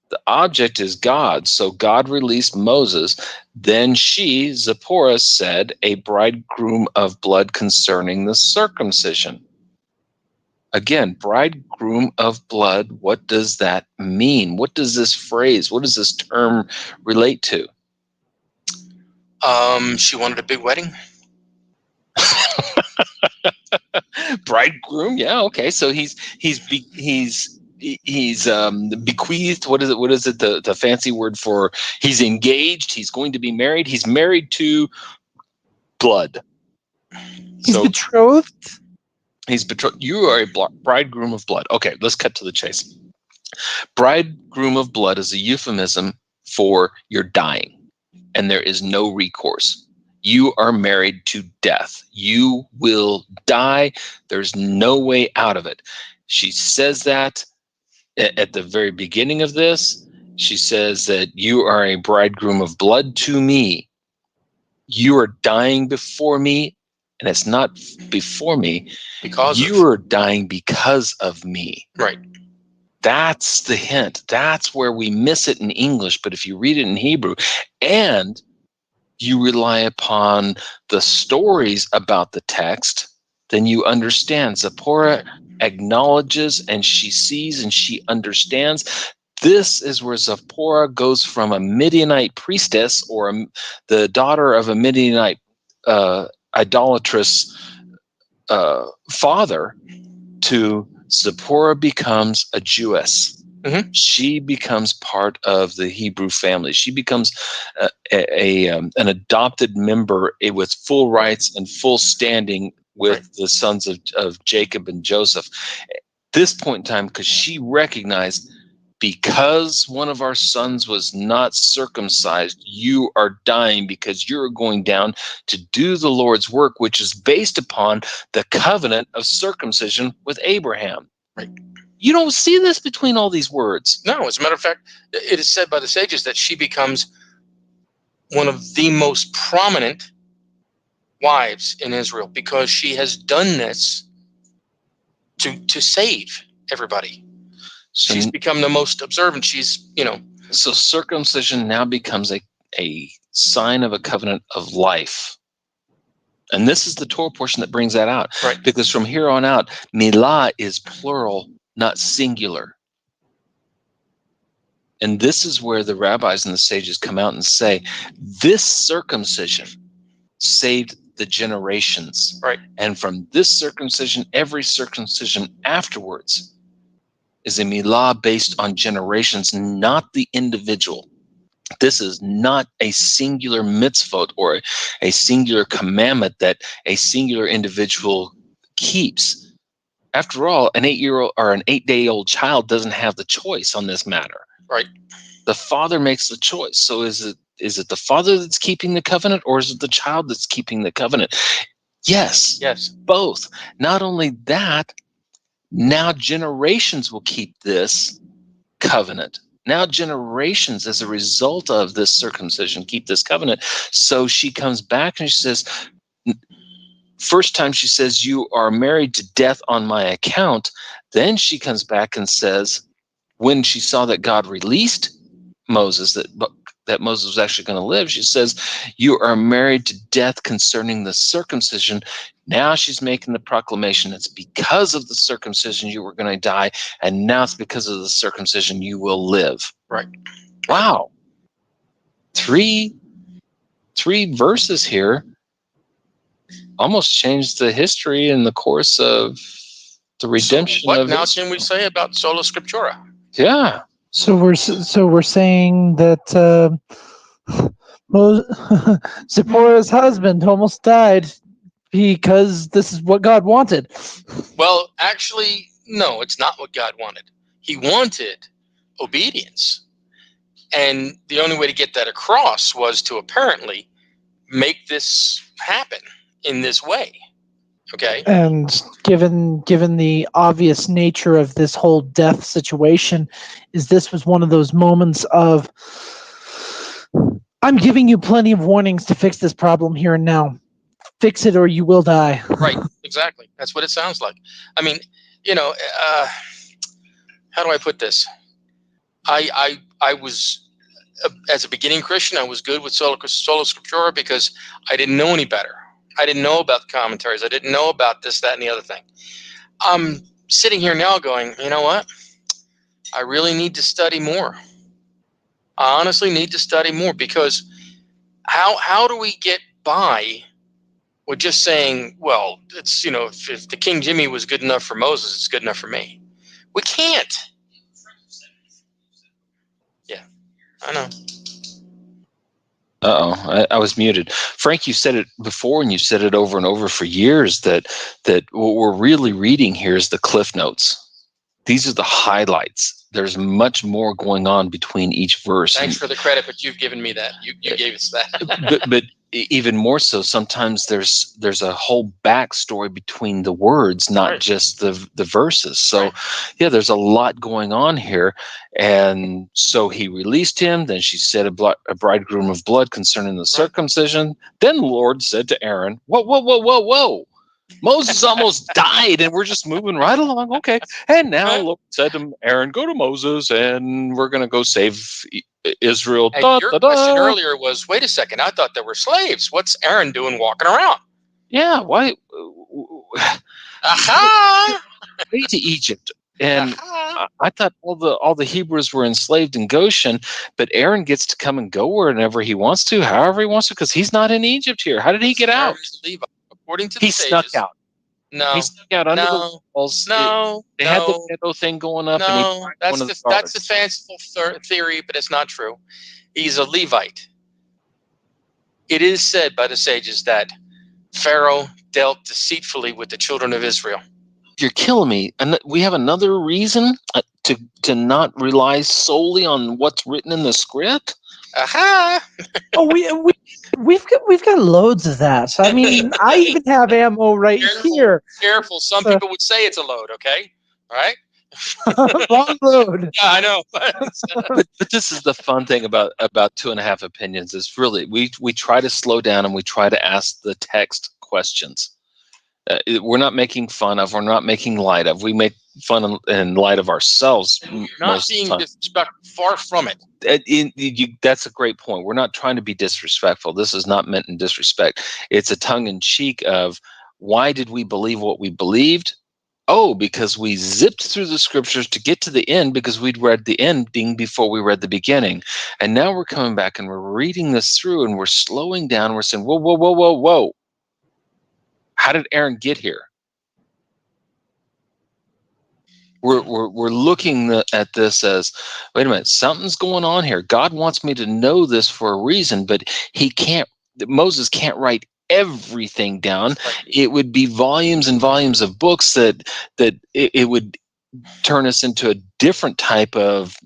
B: The object is God. So God released Moses. Then she, Zipporah, said, "A bridegroom of blood concerning the circumcision." Again, bridegroom of blood, what does that mean? What does this phrase, what does this term relate to?
C: She wanted a big wedding.
B: Bridegroom, yeah, okay. So he's bequeathed. What is it? What is it? The fancy word for he's engaged. He's going to be married. He's married to blood.
D: He's betrothed.
B: He's betrothed. You are a bridegroom of blood. Okay, let's cut to the chase. Bridegroom of blood is a euphemism for you're dying, and there is no recourse. You are married to death. You will die. There's no way out of it. She says that at the very beginning of this. She says that you are a bridegroom of blood to me. You are dying before me, and it's not before me. You are dying because of me.
C: Right.
B: That's the hint. That's where we miss it in English. But if you read it in Hebrew and you rely upon the stories about the text, then you understand. Zipporah acknowledges and she sees and she understands. This is where Zipporah goes from a Midianite priestess or the daughter of a Midianite idolatrous father to Zipporah becomes a Jewess.
C: Mm-hmm.
B: She becomes part of the Hebrew family. She becomes an adopted member with full rights and full standing with the sons of Jacob and Joseph. At this point in time, because she recognized, because one of our sons was not circumcised, you are dying because you're going down to do the Lord's work, which is based upon the covenant of circumcision with Abraham.
C: Right.
B: You don't see this between all these words.
C: No, as a matter of fact, it is said by the sages that she becomes one of the most prominent wives in Israel because she has done this to save everybody. So she's become the most observant.
B: So circumcision now becomes a sign of a covenant of life. And this is the Torah portion that brings that out.
C: Right.
B: Because from here on out, milah is plural, not singular. And this is where the rabbis and the sages come out and say, this circumcision saved the generations.
C: Right.
B: And from this circumcision, every circumcision afterwards is a milah based on generations, not the individual. This is not a singular mitzvot or a singular commandment that a singular individual keeps. After all, an 8-year-old or an 8-day-old child doesn't have the choice on this matter.
C: Right.
B: The father makes the choice. So is it the father that's keeping the covenant, or is it the child that's keeping the covenant? Yes.
C: Yes.
B: Both. Not only that, now generations will keep this covenant. Now generations, as a result of this circumcision, keep this covenant. So she comes back and she says, first time she says, you are married to death on my account. Then she comes back and says, when she saw that God released Moses, that Moses was actually going to live, she says, you are married to death concerning the circumcision. Now she's making the proclamation. It's because of the circumcision you were going to die, and now it's because of the circumcision you will live.
C: Right.
B: Wow. three verses here almost changed the history in the course of the redemption
C: So what
B: of
C: now
B: Israel.
C: can we say about sola scriptura?
B: Yeah.
D: So we're saying that Zipporah's husband almost died because this is what God wanted.
C: Well, actually, no, it's not what God wanted. He wanted obedience. And the only way to get that across was to apparently make this happen in this way. Okay?
D: And given the obvious nature of this whole death situation, this was one of those moments of, I'm giving you plenty of warnings to fix this problem here and now. Fix it or you will die.
C: Right, exactly. That's what it sounds like. I mean, how do I put this? I was, as a beginning Christian, I was good with sola scriptura because I didn't know any better. I didn't know about the commentaries. I didn't know about this, that, and the other thing. I'm sitting here now going, you know what? I really need to study more. I honestly need to study more, because how do we get by with just saying, well, it's, if the King Jimmy was good enough for Moses, it's good enough for me. We can't. Yeah, I know.
B: Uh-oh, I was muted. Frank, you said it before, and you said it over and over for years, that what we're really reading here is the Cliff Notes. These are the highlights. There's much more going on between each verse.
C: Thanks for the credit, but you've given me that. You gave us that.
B: but even more so, sometimes there's a whole backstory between the words, not
C: Right.
B: just the verses. So
C: Right.
B: yeah, there's a lot going on here. And so he released him. Then she said a bridegroom of blood concerning the circumcision. Then the Lord said to Aaron, whoa. Moses almost died, and we're just moving right along. Okay. And now the Lord said to Aaron, go to Moses, and we're going to go save Israel.
C: And your question earlier was, wait a second, I thought there were slaves. What's Aaron doing walking around?
B: Yeah, why?
C: Aha!
B: Way to Egypt. And I thought all the Hebrews were enslaved in Goshen, but Aaron gets to come and go wherever he wants to, however he wants to, because he's not in Egypt here. How did he get out?
C: According to the
B: He snuck out.
C: No.
B: He snuck out under the walls. They had the ghetto thing going up.
C: No,
B: and
C: that's the fanciful theory, but it's not true. He's a Levite. It is said by the sages that Pharaoh dealt deceitfully with the children of Israel.
B: You're killing me. And we have another reason to not rely solely on what's written in the script.
C: Aha!
D: Oh, we've got loads of that. I mean, I even have ammo right here.
C: Careful. Some people would say it's a load. Okay, all right.
D: Wrong load.
C: Yeah, I know.
B: but this is the fun thing about 2.5 Opinions is really we try to slow down and we try to ask the text questions. We're not making fun of. We're not making light of. We make fun and light of ourselves.
C: Not being disrespectful. Far from it.
B: That's a great point. We're not trying to be disrespectful. This is not meant in disrespect. It's a tongue-in-cheek of, why did we believe what we believed? Oh, because we zipped through the scriptures to get to the end because we'd read the ending before we read the beginning. And now we're coming back and we're reading this through and we're slowing down. We're saying, whoa. How did Aaron get here? We're looking at this as, wait a minute, something's going on here. God wants me to know this for a reason, but Moses can't write everything down. It would be volumes and volumes of books that it would turn us into a different type of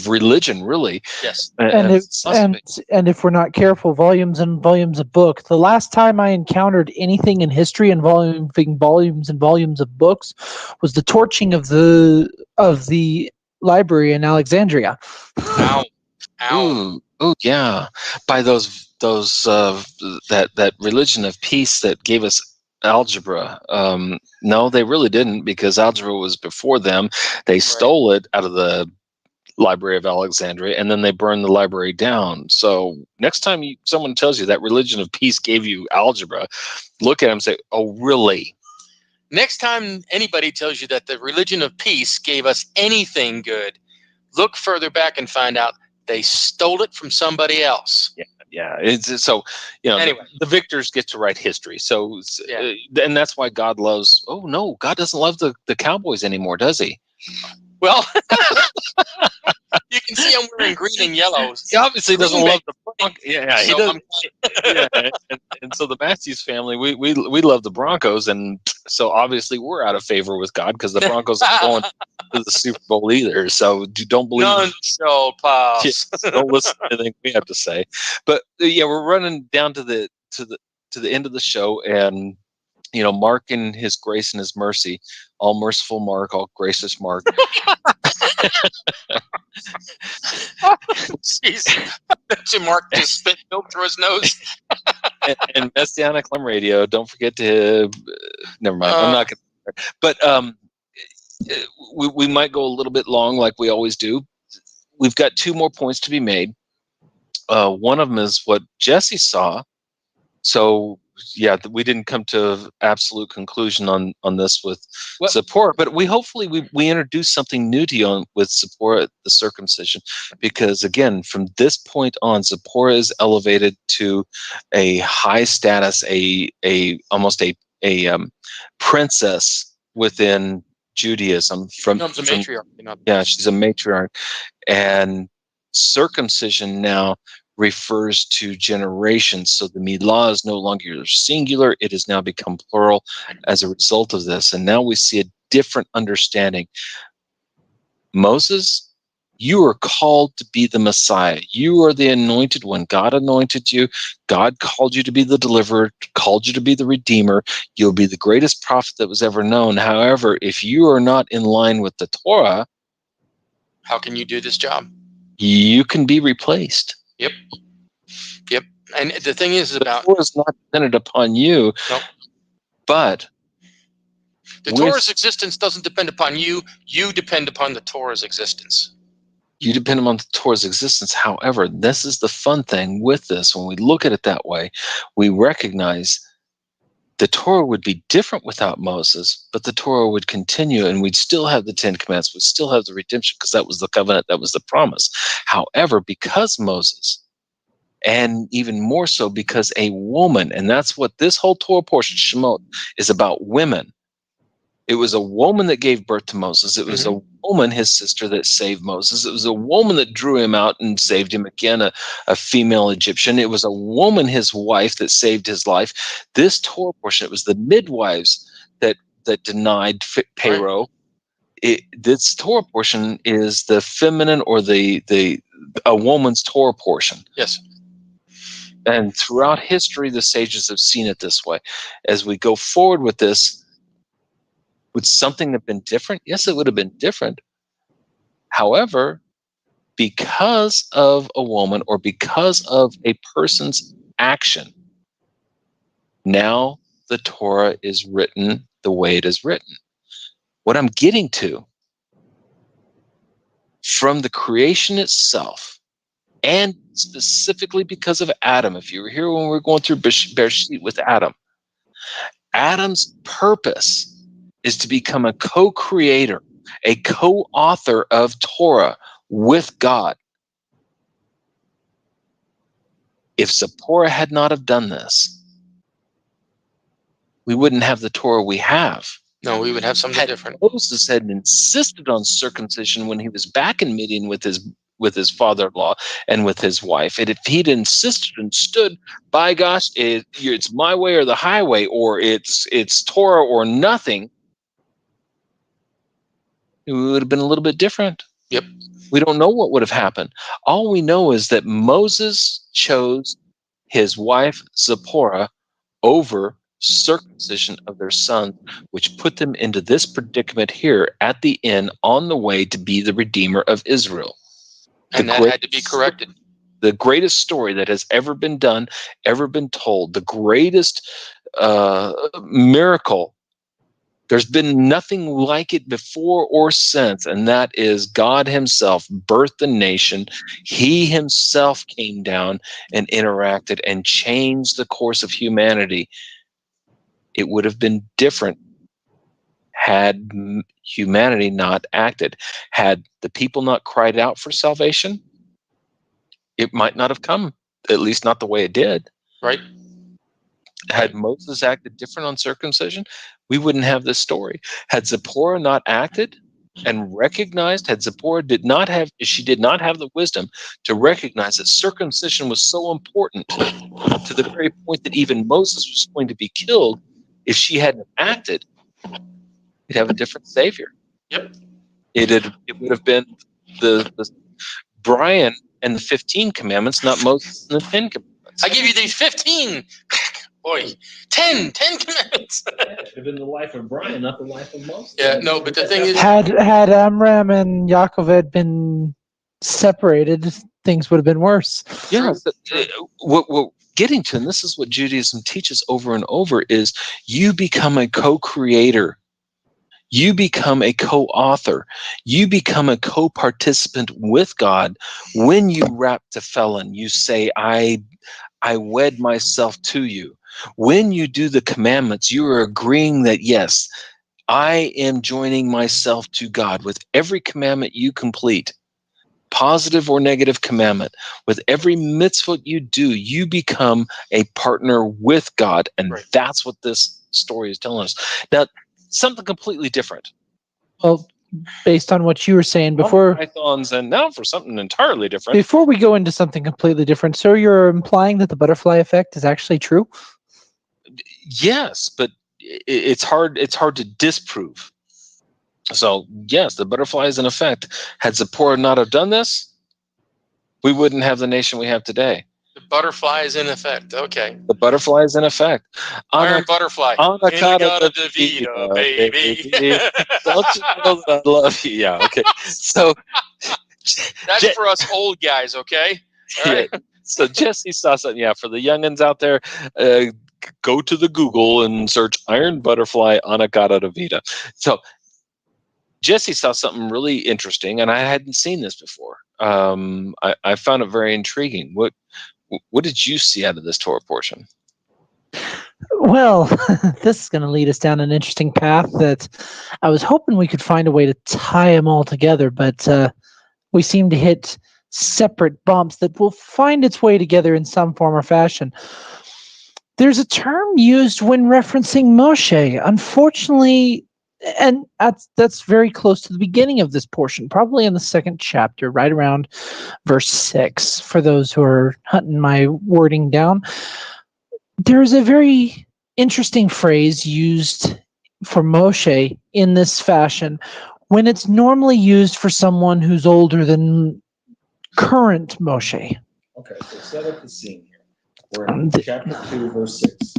B: religion, really.
C: Yes.
D: And if we're not careful, volumes and volumes of book. The last time I encountered anything in history involving volumes and volumes of books was the torching of the library in Alexandria.
C: Ow.
B: Ooh, yeah. By that religion of peace that gave us algebra. No, they really didn't, because algebra was before them. They stole it out of the Library of Alexandria, and then they burned the library down. So next time someone tells you that religion of peace gave you algebra, look at them and say, oh, really?
C: Next time anybody tells you that the religion of peace gave us anything good, look further back and find out They stole it from somebody else.
B: Yeah. It's so,
C: Anyway.
B: the victors get to write history. So,
C: Yeah.
B: And that's why God loves. Oh no, God doesn't love the Cowboys anymore, does he?
C: Well, you can see I'm wearing green and yellow.
B: He obviously doesn't
C: Green
B: love the Broncos. Yeah, he
C: So
B: does. Yeah, and so the Matthews family, we love the Broncos, and so obviously we're out of favor with God because the Broncos aren't going to the Super Bowl either. So don't believe.
C: None shall pass.
B: Don't listen to anything we have to say. But yeah, we're running down to the end of the show, and Mark in his grace and his mercy, all merciful Mark, all gracious Mark.
C: Jeez. Mark just spit milk through his nose.
B: and Messianic Clam Radio. Don't forget to. Never mind. I'm not going to. But we might go a little bit long, like we always do. We've got 2 more points to be made. One of them is what Jesse saw. So yeah, we didn't come to absolute conclusion on this with Zipporah, but we introduced something new to you with Zipporah, the circumcision, because again, from this point on, Zipporah is elevated to a high status, almost a princess within Judaism. From
C: a matriarch.
B: Yeah, she's a matriarch, and circumcision now refers to generations. So the milah is no longer singular. It has now become plural as a result of this. And now we see a different understanding. Moses, you are called to be the Messiah. You are the anointed one. God anointed you. God called you to be the deliverer, called you to be the redeemer. You'll be the greatest prophet that was ever known. However, if you are not in line with the Torah,
C: how can you do this job?
B: You can be replaced.
C: Yep. And the thing is about
B: the Torah is not dependent upon you.
C: Nope.
B: But
C: the Torah's existence doesn't depend upon you. You depend upon the Torah's existence.
B: You depend upon the Torah's existence. However, this is the fun thing with this. When we look at it that way, we recognize the Torah would be different without Moses, but the Torah would continue, and we'd still have the 10 Commandments. We'd still have the redemption because that was the covenant, that was the promise. However, because Moses, and even more so because a woman, and that's what this whole Torah portion, Shemot, is about women. It was a woman that gave birth to Moses. It was a woman, his sister, that saved Moses. It was a woman that drew him out and saved him. Again, a female Egyptian. It was a woman, his wife, that saved his life. This Torah portion, it was the midwives that denied Pharaoh. This Torah portion is the feminine or a woman's Torah portion.
C: Yes.
B: And throughout history, the sages have seen it this way. As we go forward with this, would something have been different? Yes, it would have been different. However, because of a woman or because of a person's action, now the Torah is written the way it is written. What I'm getting to, from the creation itself, and specifically because of Adam, if you were here when we were going through Bereshit with Adam, Adam's purpose is to become a co-creator, a co-author of Torah with God. If Zipporah had not have done this, we wouldn't have the Torah we have.
C: No, we would have something different.
B: Moses had insisted on circumcision when he was back in Midian with his father-in-law and with his wife. And if he'd insisted and stood, by gosh, it's my way or the highway, or it's Torah or nothing, it would have been a little bit different.
C: Yep.
B: We don't know what would have happened. All we know is that Moses chose his wife Zipporah over circumcision of their son, which put them into this predicament here at the end on the way to be the Redeemer of Israel.
C: And that had to be corrected.
B: The greatest story that has ever been done, ever been told, the greatest miracle. There's been nothing like it before or since, and that is God himself birthed the nation. He himself came down and interacted and changed the course of humanity. It would have been different had humanity not acted. Had the people not cried out for salvation, it might not have come, at least not the way it did.
C: Right.
B: Had Moses acted different on circumcision, we wouldn't have this story. Had Zipporah not acted and recognized, had Zipporah did not have the wisdom to recognize that circumcision was so important to the very point that even Moses was going to be killed, if she hadn't acted, we'd have a different savior.
C: Yep.
B: It would have been the Brian and the 15 commandments, not Moses and the 10 commandments.
C: I give you these 15. Boy, 10 commandments.
B: It should have been the life of Brian, not the life of Moses.
C: Yeah, no, but the thing is,
D: Had Amram and Yaakov had been separated, things would have been worse.
B: Yeah, but, what we're getting to, and this is what Judaism teaches over and over, is you become a co-creator. You become a co-author. You become a co-participant with God when you rap to felon. You say, I wed myself to you. When you do the commandments, you are agreeing that, yes, I am joining myself to God. With every commandment you complete, positive or negative commandment, with every mitzvah you do, you become a partner with God. And
C: Right.
B: That's what this story is telling us. Now, something completely different.
D: Well, based on what you were saying before,
B: Pythons, and now for something entirely different.
D: before we go into something completely different, so you're implying that the butterfly effect is actually true?
B: Yes, but it's hard to disprove. So yes, the butterfly is in effect. Had Zipporah not have done this, we wouldn't have the nation we have today.
C: the butterfly is in effect. Okay.
B: The butterfly is in effect.
C: Iron butterfly.
B: Anacata
C: de Vita, baby.
B: Don't you know that I love you? Yeah, okay. So
C: That's for us old guys, okay? All right.
B: yeah, so Jesse saw something. Yeah, for the youngins out there, go to the Google and search Iron Butterfly Anacata de Vita. So Jesse saw something really interesting, and I hadn't seen this before. I found it very intriguing. What did you see out of this Torah portion?
D: Well, this is going to lead us down an interesting path that I was hoping we could find a way to tie them all together, but we seem to hit separate bumps that will find its way together in some form or fashion. There's a term used when referencing Moshe. Unfortunately, and that's very close to the beginning of this portion, probably in the second chapter, right around verse 6, for those who are hunting my wording down. There's a very interesting phrase used for Moshe in this fashion when it's normally used for someone who's older than current Moshe.
B: Okay, so set up the scene here. We're in chapter 2, verse 6.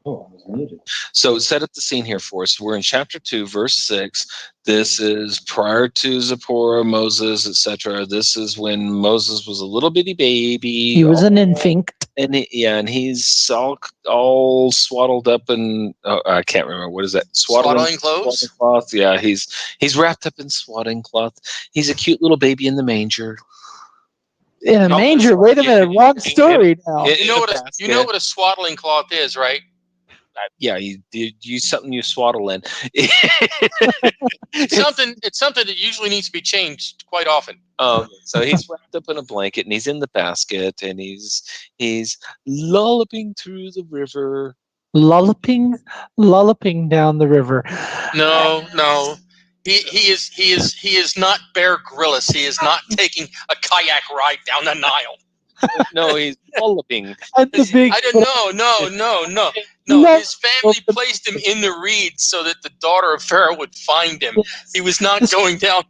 B: Oh, I was muted. So set up the scene here for us. We're in chapter 2, verse 6. This is prior to Zipporah, Moses, etc. This is when Moses was a little bitty baby.
D: He was an infant.
B: And and he's all swaddled up in, I can't remember, what is that?
C: Swaddling clothes?
B: Swaddling cloth. Yeah, he's wrapped up in swaddling cloth. He's a cute little baby in the manger.
D: In a manger? Wait a minute, wrong story now.
C: You know what a swaddling cloth is, right?
B: Yeah, you something you swaddle in.
C: It's something that usually needs to be changed quite often.
B: So he's wrapped up in a blanket and he's in the basket and he's lullaping through the river.
D: Lullaping down the river.
C: No. He is not Bear Grylls. He is not taking a kayak ride down the Nile.
B: No, he's lullaping.
C: No. His family placed him in the reeds so that the daughter of Pharaoh would find him. He was not going down.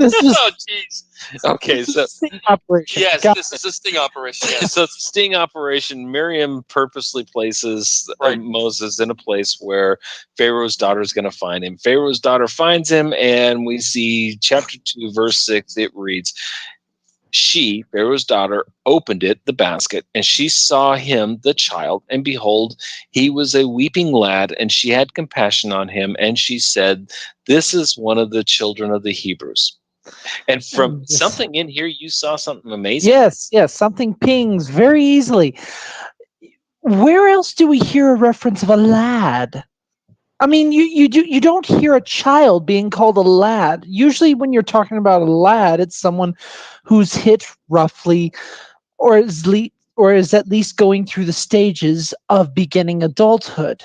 D: This is
C: Oh, jeez.
B: Okay, so
D: sting operation.
C: Yes,
D: Got
C: this is a sting operation. Yes.
B: so it's a sting operation. Miriam purposely places Moses in a place where Pharaoh's daughter is going to find him. Pharaoh's daughter finds him, and we see chapter 2, verse 6. It reads, she, Pharaoh's daughter, opened it, the basket, and she saw him, the child, and behold, he was a weeping lad, and she had compassion on him, and she said, this is one of the children of the Hebrews. And from something in here, you saw something amazing.
D: Yes, something pings very easily. Where else do we hear a reference of a lad? I mean, you don't hear a child being called a lad. Usually, when you're talking about a lad, it's someone who's hit roughly, or is at least going through the stages of beginning adulthood.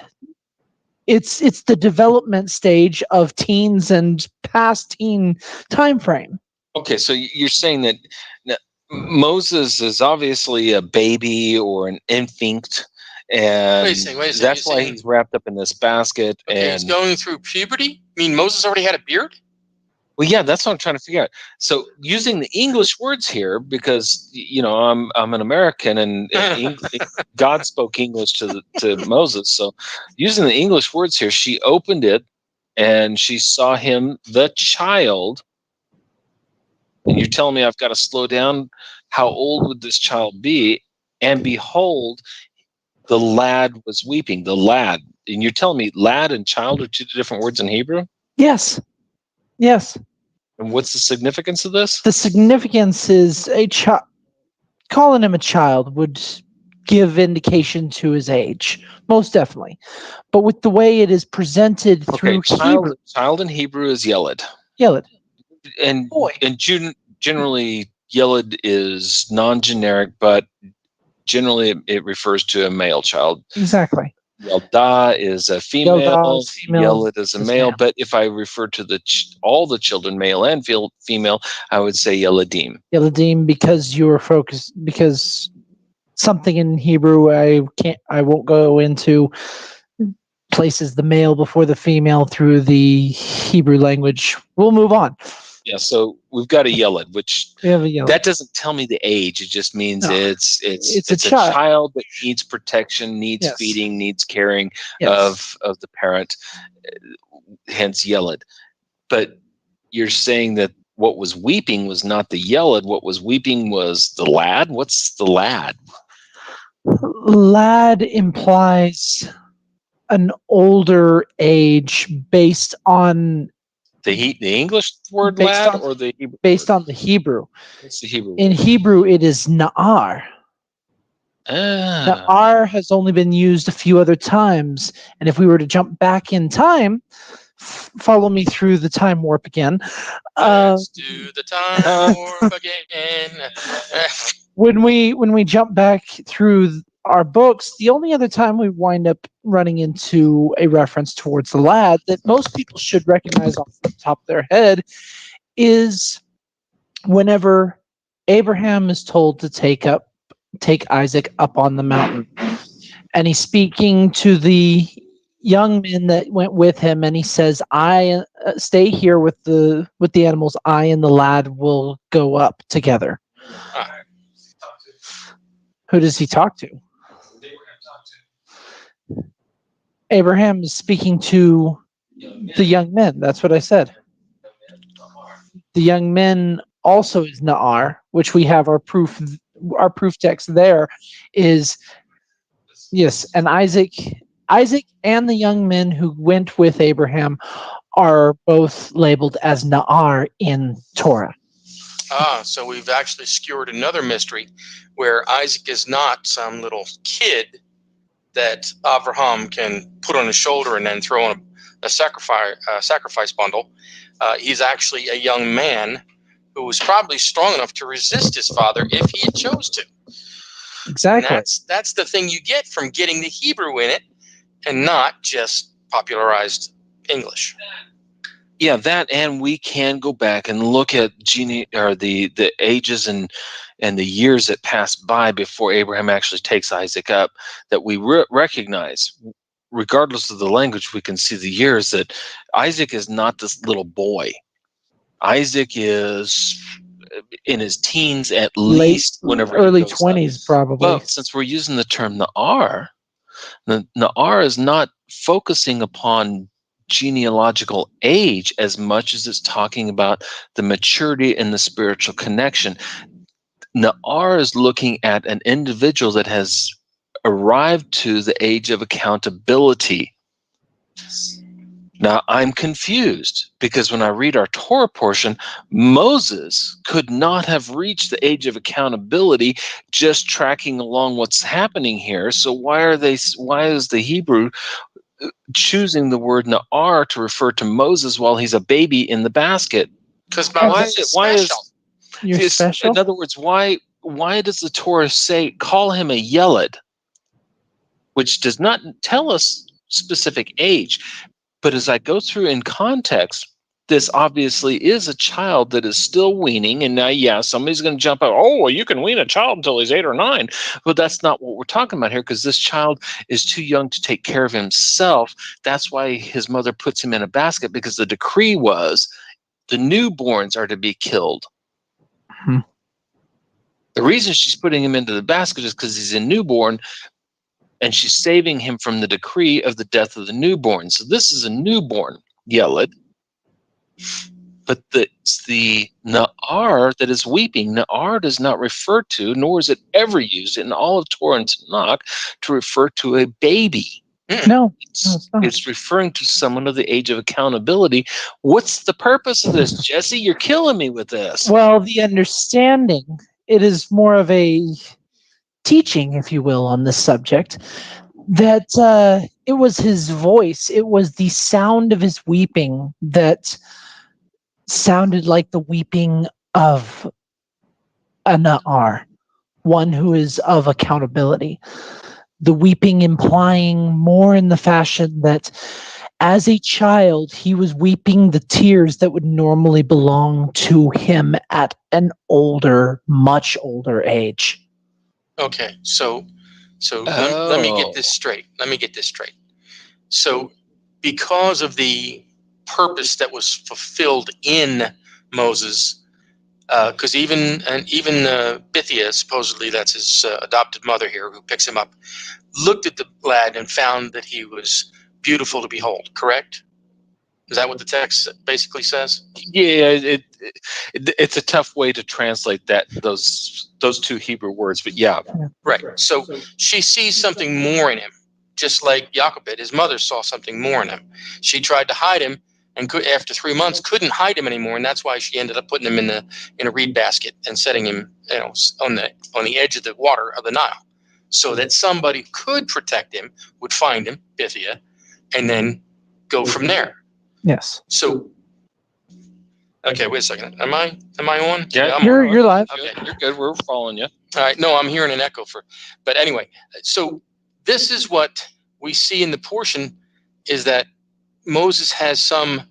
D: It's the development stage of teens and past teen time frame.
B: Okay, so you're saying that Moses is obviously a baby or an infant, and
C: Wait a second.
B: that's
C: You're
B: why
C: saying,
B: he's wrapped up in this basket.
C: okay, he's
B: And
C: going through puberty? I mean, Moses already had a beard?
B: well, yeah, that's what I'm trying to figure out. So using the English words here, because I'm an American, and God spoke English to Moses. So using the English words here, she opened it and she saw him, the child. And you're telling me I've got to slow down? How old would this child be? And behold, the lad was weeping. The lad. And you're telling me lad and child are two different words in Hebrew?
D: Yes, yes.
B: And what's the significance of this?
D: The significance is calling him a child would give indication to his age, most definitely. But with the way it is presented through Hebrew,
B: child in Hebrew is Yeled.
D: Yeled.
B: And
D: Boy.
B: And generally, Yeled is non-generic, but generally it refers to a male child.
D: Exactly.
B: Yelda is a female.
D: Yelda is female,
B: Yeled is a
D: is
B: male.
D: male.
B: But if I refer to all the children, male and female, I would say Yeledim.
D: Yeledim, because you were focused, because something in Hebrew I won't go into, places the male before the female through the Hebrew language. We'll move on.
B: Yeah, so we've got a Yeled, which
D: We have a Yeled.
B: that doesn't tell me the age. It just means
D: No.
B: it's
D: a
B: a child that needs protection, needs
D: Yes.
B: feeding, needs caring
D: Yes.
B: of the parent, hence Yeled. But you're saying that what was weeping was not the Yeled. What was weeping was the lad. What's the lad?
D: Lad implies an older age based on
B: The English word
D: Based
B: lad
D: on-
B: or the Hebrew
D: based
B: word?
D: on the Hebrew.
B: What's the Hebrew
D: In
B: word?
D: Hebrew, it is na'ar.
B: Ah.
D: Na'ar has only been used a few other times, and if we were to jump back in time, follow me through the time warp again.
C: Let's do the time warp again.
D: When we jump back through our books, the only other time we wind up running into a reference towards the lad that most people should recognize off the top of their head is whenever Abraham is told to take Isaac up on the mountain, and he's speaking to the young men that went with him, and he says, "I stay here with the animals. I and the lad will go up together." Who does he talk to? Abraham is speaking to the young men. That's what I said. The young men also is Na'ar, which we have our proof text there is, yes, and Isaac and the young men who went with Abraham are both labeled as Na'ar in Torah.
C: So we've actually skewered another mystery where Isaac is not some little kid that Abraham can put on his shoulder and then throw in a sacrifice bundle. He's actually a young man who was probably strong enough to resist his father if he had chose to.
D: Exactly.
C: And that's the thing you get from getting the Hebrew in it and not just popularized English.
B: Yeah, that, and we can go back and look at the ages and the years that passed by before Abraham actually takes Isaac up, that we recognize, regardless of the language, we can see the years that Isaac is not this little boy. Isaac is in his teens at least, whenever
D: early 20s, probably.
B: Well, since we're using the term Na'ar, the Na'ar is not focusing upon genealogical age as much as it's talking about the maturity and the spiritual connection. Na'ar is looking at an individual that has arrived to the age of accountability. Now, I'm confused because when I read our Torah portion, Moses could not have reached the age of accountability just tracking along what's happening here. So why is the Hebrew choosing the word Na'ar to refer to Moses while he's a baby in the basket?
C: Because
D: Why
C: Moses is special.
D: You're special.
B: In other words, why does the Torah say call him a yeled, which does not tell us specific age? But as I go through in context, this obviously is a child that is still weaning. And now, yeah, somebody's going to jump out, oh, well, you can wean a child until he's 8 or 9. But that's not what we're talking about here, because this child is too young to take care of himself. That's why his mother puts him in a basket, because the decree was the newborns are to be killed.
D: Hmm.
B: The reason she's putting him into the basket is because he's a newborn, and she's saving him from the decree of the death of the newborn. So this is a newborn, Yeled. But it's the Na'ar that is weeping. Na'ar does not refer to, nor is it ever used in all of Torah and Tanakh, to refer to a baby.
D: No,
B: It's referring to someone of the age of accountability. What's the purpose of this, Jesse? You're killing me with this.
D: Well, the understanding, it is more of a teaching, if you will, on this subject, that it was his voice, it was the sound of his weeping that sounded like the weeping of a Na'ar, one who is of accountability. The weeping implying more in the fashion that as a child, he was weeping the tears that would normally belong to him at an older, much older age.
C: Okay, so let me get this straight. So, because of the purpose that was fulfilled in Moses, because even Bithia, supposedly that's his adopted mother here, who picks him up, looked at the lad and found that he was beautiful to behold. Correct? Is that what the text basically says?
B: Yeah, it's a tough way to translate those two Hebrew words, but yeah.
C: Right. So she sees something more in him, just like Jochebed, his mother, saw something more in him. She tried to hide him, and after 3 months couldn't hide him anymore, and that's why she ended up putting him in a reed basket and setting him, on the edge of the water of the Nile, so that somebody could protect him, would find him, Bithia, and then go from there.
D: Yes.
C: So, okay, wait a second. Am I on?
B: Yeah,
D: You're live.
C: Okay.
B: You're good. We're following you.
C: All right. No, I'm hearing an echo but anyway, so this is what we see in the portion, is that Moses has some,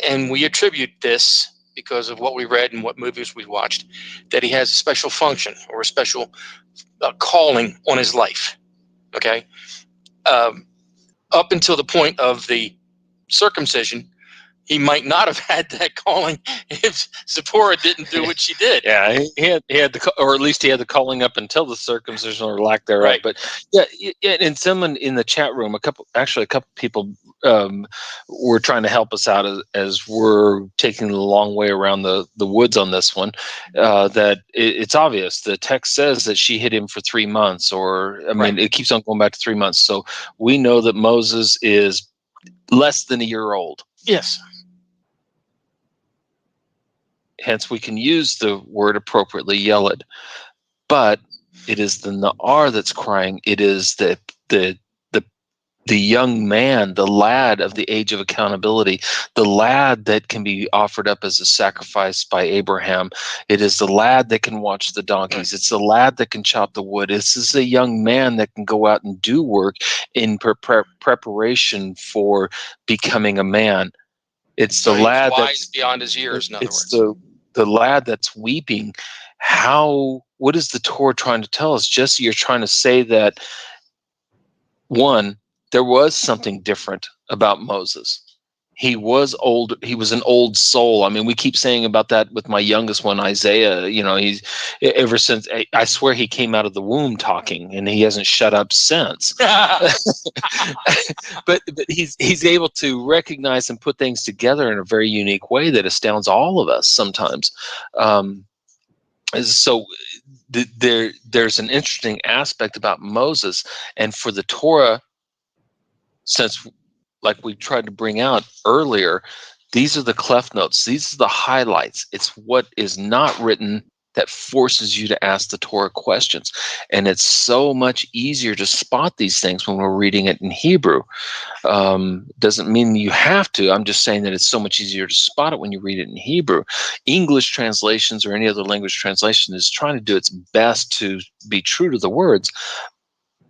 C: and we attribute this because of what we read and what movies we watched, that he has a special function or a special calling on his life. Okay. Up until the point of the circumcision, he might not have had that calling if Zipporah didn't do what she did.
B: Yeah, he had or at least he had the calling up until the circumcision or lack thereof.
C: Right.
B: But yeah, and someone in the chat room, a couple people were trying to help us out as we're taking the long way around the woods on this one. That it's obvious. The text says that she hid him for 3 months, or I mean, it keeps on going back to 3 months. So we know that Moses is less than a year old.
C: Yes.
B: Hence, we can use the word appropriately, yeled. But it is the Na'ar that's crying. It is the young man, the lad of the age of accountability, the lad that can be offered up as a sacrifice by Abraham. It is the lad that can watch the donkeys. It's the lad that can chop the wood. This is a young man that can go out and do work in preparation for becoming a man. It's the lad that's
C: beyond his years. In other words,
B: the lad that's weeping. What is the Torah trying to tell us? Jesse, you're trying to say that, one, there was something different about Moses. He was old. He was an old soul. I mean, we keep saying about that with my youngest one, Isaiah. He's ever since, I swear he came out of the womb talking, and he hasn't shut up since. but he's able to recognize and put things together in a very unique way that astounds all of us sometimes. So there's an interesting aspect about Moses, and for the Torah, since, like we tried to bring out earlier, these are the clef notes. These are the highlights. It's what is not written that forces you to ask the Torah questions. And it's so much easier to spot these things when we're reading it in Hebrew. Doesn't mean you have to. I'm just saying that it's so much easier to spot it when you read it in Hebrew. English translations or any other language translation is trying to do its best to be true to the words.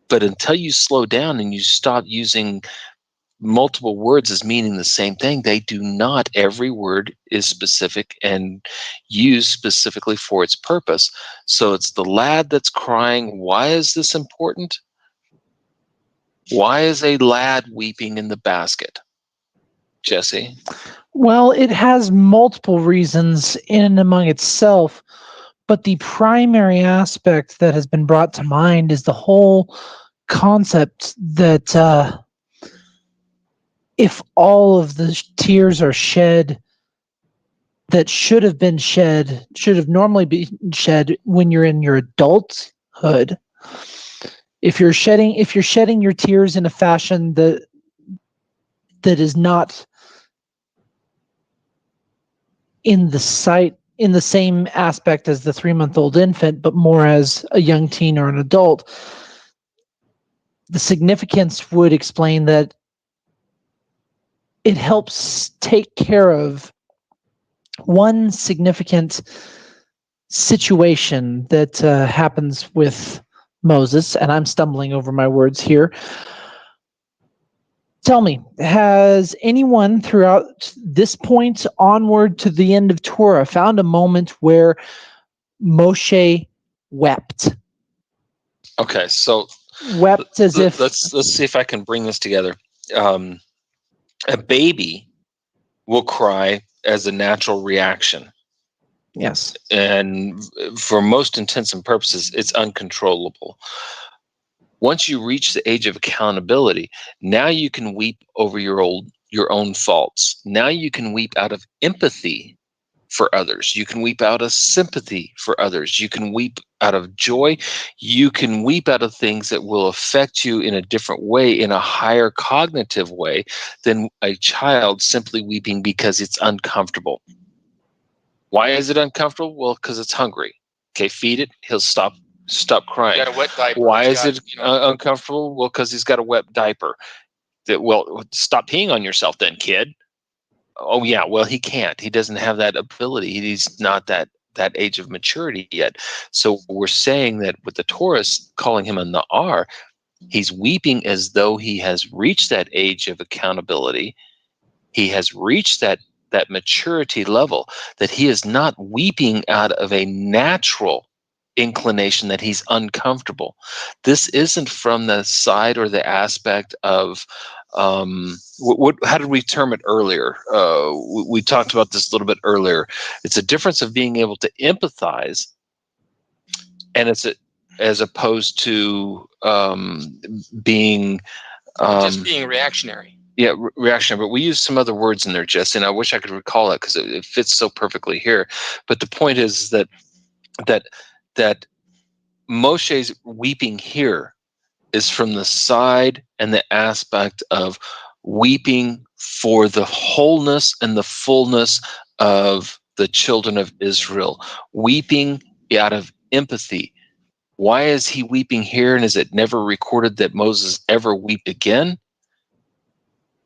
B: But until you slow down and you stop using multiple words as meaning the same thing, they do not. Every word is specific and used specifically for its purpose. So it's the lad that's crying. Why is this important? Why is a lad weeping in the basket? Jesse?
D: Well, it has multiple reasons in and among itself, but the primary aspect that has been brought to mind is the whole concept that if all of the tears are shed that should have been shed, should have normally been shed when you're in your adulthood, if you're shedding your tears in a fashion that is not in the same aspect as the 3-month-old infant, but more as a young teen or an adult, the significance would explain that it helps take care of one significant situation that happens with Moses, and I'm stumbling over my words here. Tell me, has anyone throughout this point onward to the end of Torah found a moment where Moshe wept?
B: Okay, so
D: Wept as if...
B: let's see if I can bring this together. A baby will cry as a natural reaction.
D: Yes.
B: And for most intents and purposes, it's uncontrollable. Once you reach the age of accountability, now you can weep over your own faults. Now you can weep out of empathy for others. You can weep out of sympathy for others. You can weep out of joy. You can weep out of things that will affect you in a different way, in a higher cognitive way than a child simply weeping because it's uncomfortable. Why is it uncomfortable? Well, because it's hungry. Okay, feed it, he'll stop crying.
C: You got a wet diaper.
B: Why is it uncomfortable? Well, because he's got a wet diaper. Well, stop peeing on yourself then, kid. Oh yeah, well he can't. He doesn't have that ability. He's not that age of maturity yet. So we're saying that with the Torah calling him a na'ar, he's weeping as though he has reached that age of accountability. He has reached that maturity level, that he is not weeping out of a natural inclination that he's uncomfortable. This isn't from the side or the aspect of how did we term it earlier? We talked about this a little bit earlier. It's a difference of being able to empathize, and as opposed to being
C: just being reactionary.
B: Yeah, reactionary. But we use some other words in there, Jesse, and I wish I could recall it because it fits so perfectly here. But the point is that Moshe's weeping here is from the side and the aspect of weeping for the wholeness and the fullness of the children of Israel, weeping out of empathy. Why is he weeping here, and is it never recorded that Moses ever wept again?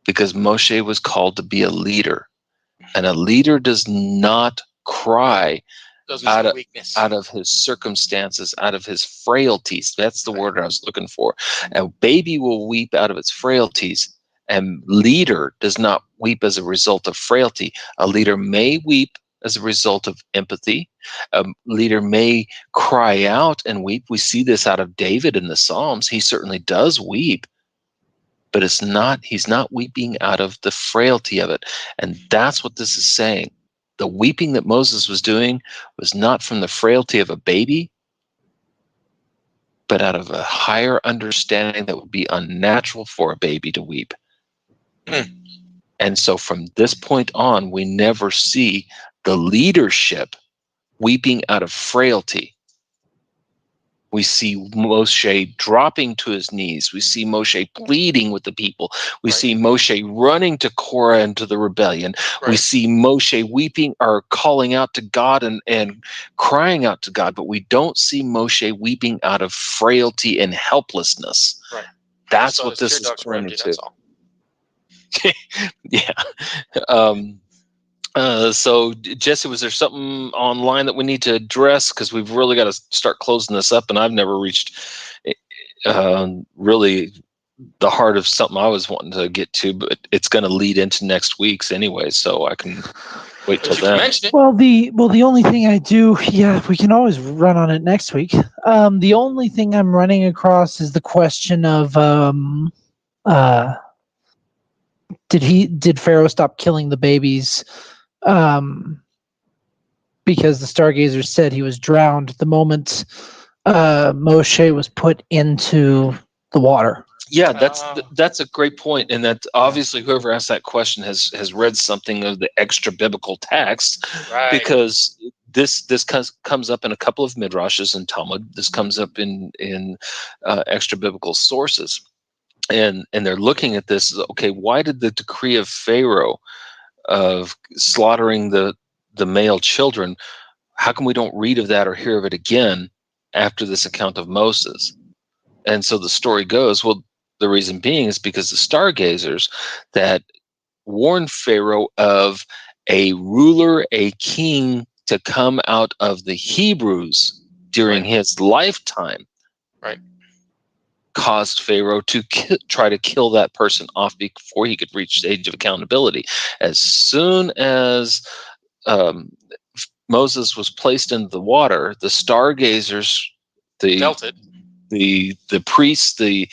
B: Because Moshe was called to be a leader, and a leader does not cry out of his circumstances, out of his frailties. That's the word I was looking for. A baby will weep out of its frailties, and leader does not weep as a result of frailty. A leader may weep as a result of empathy. A leader may cry out and weep. We see this out of David in the Psalms. He certainly does weep, but he's not weeping out of the frailty of it. And that's what this is saying. The weeping that Moses was doing was not from the frailty of a baby, but out of a higher understanding that would be unnatural for a baby to weep. And so from this point on, we never see the leadership weeping out of frailty. We see Moshe dropping to his knees. We see Moshe pleading with the people. We
C: Right.
B: see Moshe running to Korah and to the rebellion. We
C: Right.
B: see Moshe weeping or calling out to God and crying out to God, but we don't see Moshe weeping out of frailty and helplessness.
C: Right.
B: That's
C: So
B: what
C: his
B: this
C: tear
B: is
C: ducts were
B: pointing
C: empty,
B: to.
C: that's all.
B: Yeah. So Jesse, was there something online that we need to address? Because we've really got to start closing this up, and I've never reached really the heart of something I was wanting to get to, but it's going to lead into next week's anyway, so I can wait till
C: But you can
B: then.
C: mention it.
D: Well, the only thing I do, yeah, we can always run on it next week. The only thing I'm running across is the question of did Pharaoh stop killing the babies because the stargazers said he was drowned the moment Moshe was put into the water.
B: Yeah, that's a great point, and that obviously whoever asked that question has read something of the extra biblical text,
C: Right.
B: because this comes up in a couple of midrashes and Talmud. This comes up in extra biblical sources, and they're looking at this. Okay, why did the decree of Pharaoh of slaughtering the male children? How come we don't read of that or hear of it again after this account of Moses? And so the story goes, well, the reason being is because the stargazers that warned Pharaoh of a ruler, a king to come out of the Hebrews during
C: Right.
B: his lifetime,
C: Right.
B: caused Pharaoh to try to kill that person off before he could reach the age of accountability. As soon as Moses was placed into the water, the stargazers,
C: Felt it.
B: the priests, the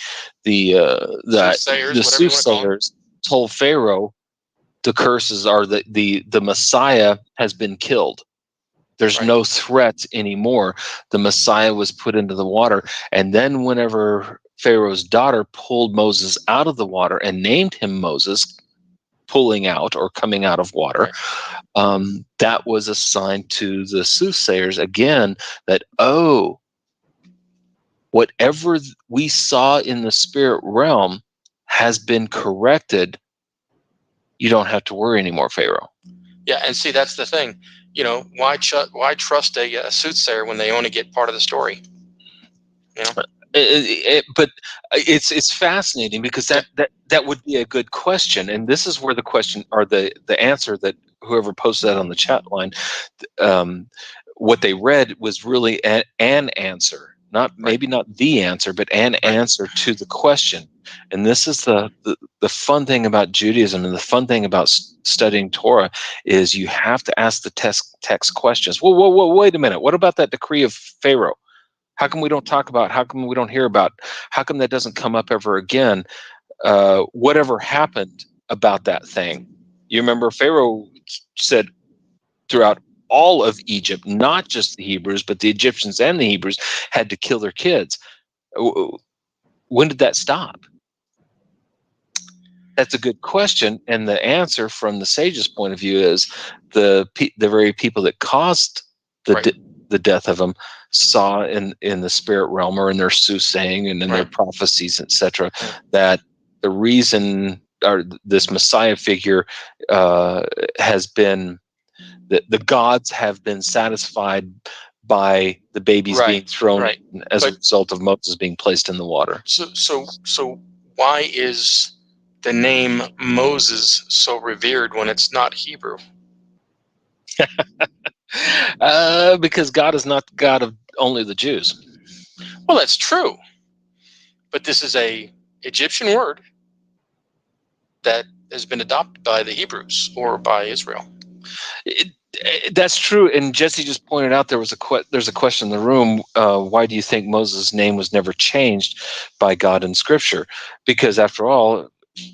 C: Soothsayers, whatever you want to call them.
B: soothsayers told Pharaoh the curses are that the Messiah has been killed. There's
C: Right.
B: no threat anymore. The Messiah was put into the water, and then whenever Pharaoh's daughter pulled Moses out of the water and named him Moses, pulling out or coming out of water,
C: Right.
B: that was a sign to the soothsayers again that, whatever we saw in the spirit realm has been corrected. You don't have to worry anymore, Pharaoh.
C: Yeah, and see, that's the thing. You know, why trust a soothsayer when they only get part of the story? You know.
B: But it's fascinating because that would be a good question, and this is where the question or the answer that whoever posted that on the chat line, what they read was really an answer, maybe not the answer, but an answer to the question. And this is the fun thing about Judaism and the fun thing about studying Torah is you have to ask the text questions. Whoa, wait a minute. What about that decree of Pharaoh? How come we don't talk about? How come we don't hear about? How come that doesn't come up ever again? Whatever happened about that thing? You remember Pharaoh said throughout all of Egypt, not just the Hebrews, but the Egyptians and the Hebrews had to kill their kids. When did that stop? That's a good question, and the answer from the sage's point of view is the very people that caused the death of them saw in the spirit realm or in their soothsaying and in their prophecies, etc., that the reason or this Messiah figure has been the gods have been satisfied by the babies being thrown as a result of Moses being placed in the water.
C: So why is the name Moses so revered when it's not Hebrew?
B: Because God is not the God of only the Jews.
C: Well, that's true. But this is a Egyptian word that has been adopted by the Hebrews or by Israel.
B: That's true. And Jesse just pointed out there's a question in the room. Why do you think Moses' name was never changed by God in Scripture? Because after all,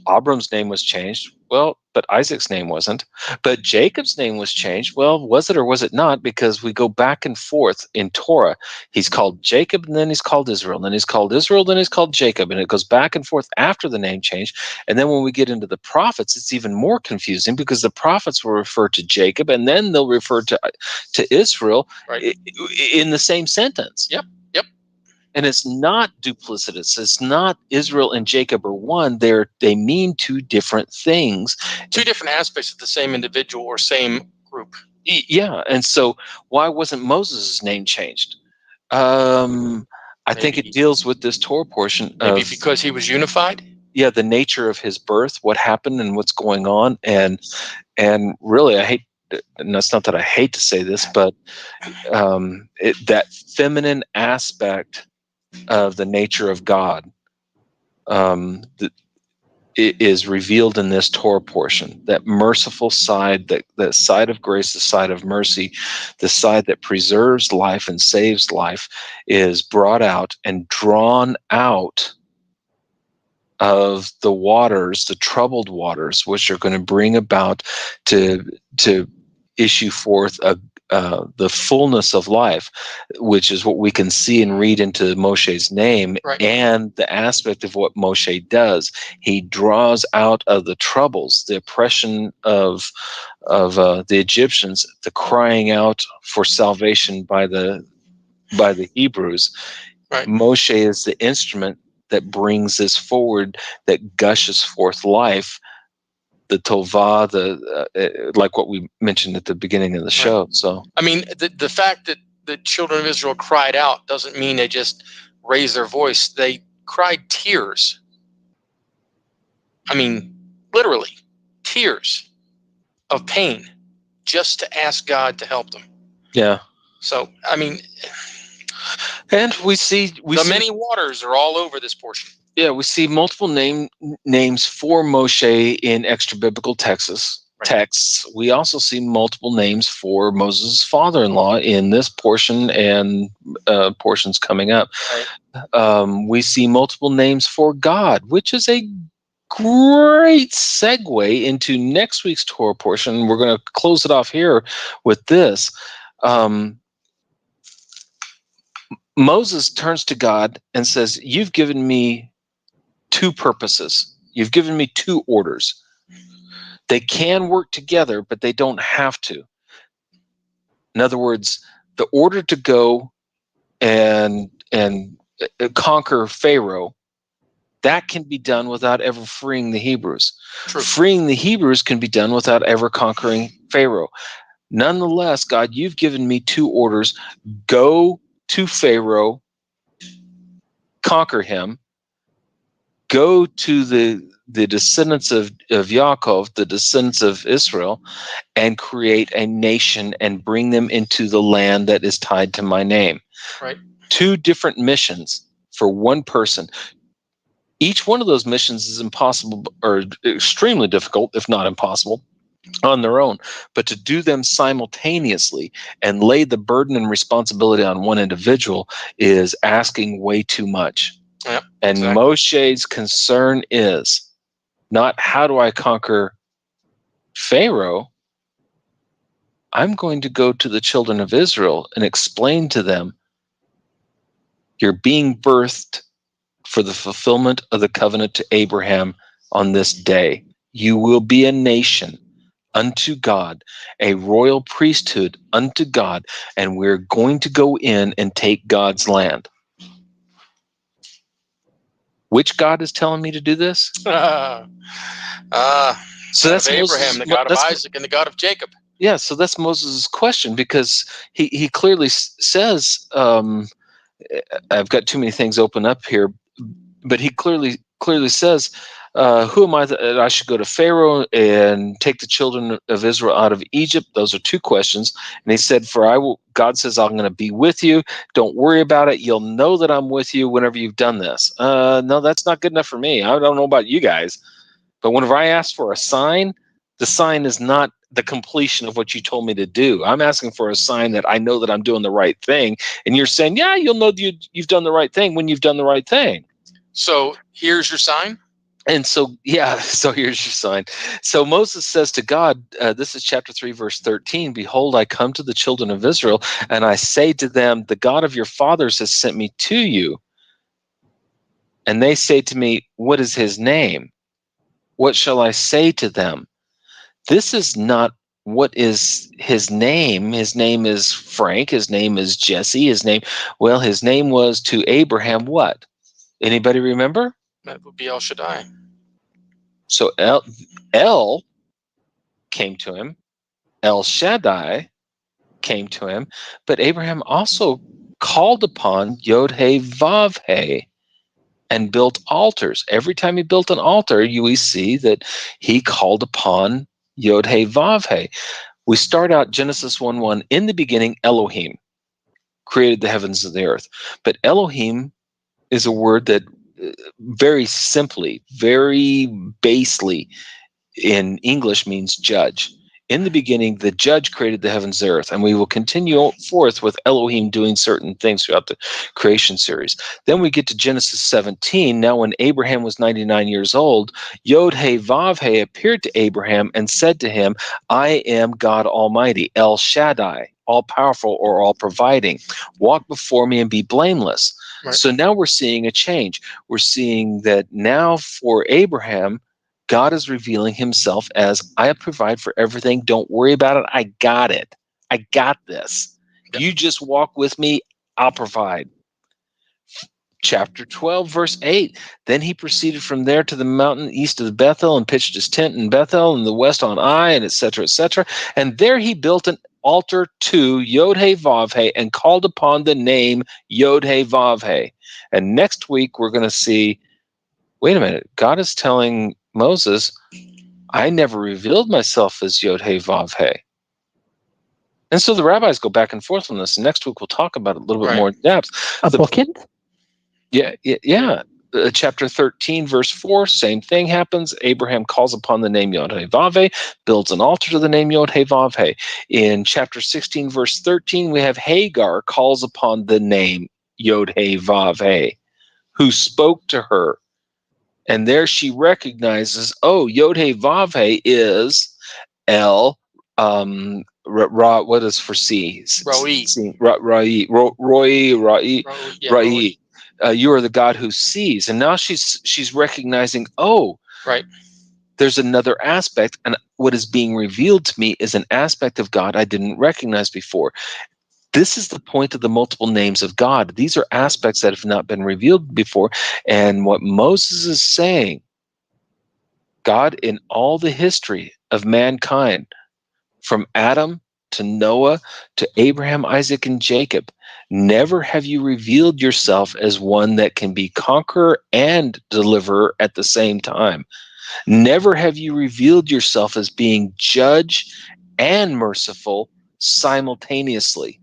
B: Abram's name was changed. Well, but Isaac's name wasn't. But Jacob's name was changed. Well, was it or was it not? Because we go back and forth in Torah. He's called Jacob, and then he's called Israel. And then he's called Israel, then he's called Jacob. And it goes back and forth after the name change. And then when we get into the prophets, it's even more confusing because the prophets will refer to Jacob, and then they'll refer to Israel in the same sentence.
C: Yep.
B: And it's not duplicitous. It's not Israel and Jacob are one. They mean two different things.
C: Two different aspects of the same individual or same group.
B: Yeah. And so why wasn't Moses' name changed? I think it deals with this Torah portion
C: Maybe
B: of,
C: because he was unified.
B: yeah, the nature of his birth, what happened and what's going on. And really, and that's not that I hate to say this, but that feminine aspect of the nature of God it is revealed in this Torah portion. That merciful side, that side of grace, the side of mercy, the side that preserves life and saves life, is brought out and drawn out of the waters, the troubled waters, which are going to bring about to issue forth the fullness of life, which is what we can see and read into Moshe's name.
C: Right.
B: And the aspect of what Moshe does. He draws out of the troubles, the oppression of the Egyptians, the crying out for salvation by the Hebrews.
C: Right.
B: Moshe is the instrument that brings this forward, that gushes forth life, the Tovah, like what we mentioned at the beginning of the show.
C: Right.
B: So,
C: I mean, the fact that the children of Israel cried out doesn't mean they just raised their voice. They cried tears. I mean, literally, tears of pain just to ask God to help them.
B: yeah.
C: So, I mean,
B: and we see
C: many waters are all over this portion.
B: Yeah, we see multiple names for Moshe in extra biblical texts. We also see multiple names for Moses' father-in-law in this portion and portions coming up.
C: Right.
B: We see multiple names for God, which is a great segue into next week's Torah portion. We're going to close it off here with this. Moses turns to God and says, "You've given me two purposes. You've given me two orders. They can work together, but they don't have to." In other words, the order to go and conquer Pharaoh, that can be done without ever freeing the Hebrews.
C: True.
B: Freeing the Hebrews can be done without ever conquering Pharaoh. Nonetheless, God, you've given me two orders. Go to Pharaoh, conquer him. Go to the descendants of Yaakov, the descendants of Israel, and create a nation and bring them into the land that is tied to my name.
C: Right.
B: Two different missions for one person. Each one of those missions is impossible or extremely difficult, if not impossible, on their own. But to do them simultaneously and lay the burden and responsibility on one individual is asking way too much.
C: Yep,
B: and
C: exactly.
B: Moshe's concern is not how do I conquer Pharaoh? I'm going to go to the children of Israel and explain to them, you're being birthed for the fulfillment of the covenant to Abraham on this day. You will be a nation unto God, a royal priesthood unto God, and we're going to go in and take God's land. Which God is telling me to do this?
C: So that's Abraham, the God of Isaac, and the God of Jacob.
B: Yeah, so that's Moses' question, because he clearly says, I've got too many things open up here, but he clearly says, who am I that I should go to Pharaoh and take the children of Israel out of Egypt? Those are two questions. And he said, God says, I'm going to be with you. Don't worry about it. You'll know that I'm with you whenever you've done this. No, that's not good enough for me. I don't know about you guys, but whenever I ask for a sign, the sign is not the completion of what you told me to do. I'm asking for a sign that I know that I'm doing the right thing. And you're saying, yeah, you'll know you've done the right thing when you've done the right thing.
C: So here's your sign.
B: And so here's your sign. So Moses says to God, this is chapter 3, verse 13, "Behold, I come to the children of Israel, and I say to them, the God of your fathers has sent me to you. And they say to me, what is his name? What shall I say to them? This is not what is his name? His name is Frank. His name is Jesse. His name was to Abraham what? Anybody remember?
C: That would be El Shaddai.
B: So El came to him. El Shaddai came to him. But Abraham also called upon Yod-Heh-Vav-Heh and built altars. Every time he built an altar, we see that he called upon Yod-Heh-Vav-Heh. We start out Genesis 1:1. In the beginning, Elohim created the heavens and the earth. But Elohim is a word that very simply, very basely in English means judge. In the beginning, the judge created the heavens and the earth, and we will continue forth with Elohim doing certain things throughout the creation series. Then we get to Genesis 17. Now, when Abraham was 99 years old, Yod-Heh-Vav-Heh appeared to Abraham and said to him, I am God Almighty, El Shaddai, all-powerful or all-providing. Walk before me and be blameless.
C: Right.
B: So now we're seeing a change. We're seeing that now for Abraham, God is revealing himself as, I provide for everything. Don't worry about it. I got it. I got this.
C: Yep.
B: You just walk with me. I'll provide. Chapter 12, verse 8. Then he proceeded from there to the mountain east of Bethel and pitched his tent in Bethel and the west on Ai, and etc., etc. And there he built an altar to Yod-Heh-Vav-Heh and called upon the name Yod-Heh-Vav-Heh. And next week we're going to see, wait a minute, God is telling Moses, I never revealed myself as Yod-Heh-Vav-Heh. And so the rabbis go back and forth on this. And next week we'll talk about it a little bit more in depth.
D: A bookend?
B: Yeah. Chapter 13, verse 4, same thing happens. Abraham calls upon the name Yod-Heh-Vav-Heh, builds an altar to the name Yod-Heh-Vav-Heh. In chapter 16, verse 13, we have Hagar calls upon the name Yod-Heh-Vav-Heh, who spoke to her. And there she recognizes, Yod-Heh-Vav-Heh is El, what is for C?
C: Roi.
B: Roi. You are the God who sees. And now she's recognizing,
C: right.
B: There's another aspect, and what is being revealed to me is an aspect of God I didn't recognize before. This is the point of the multiple names of God. These are aspects that have not been revealed before. And what Moses is saying, God, in all the history of mankind, from Adam to Noah to Abraham, Isaac, and Jacob, never have you revealed yourself as one that can be conqueror and deliverer at the same time. Never have you revealed yourself as being judge and merciful simultaneously.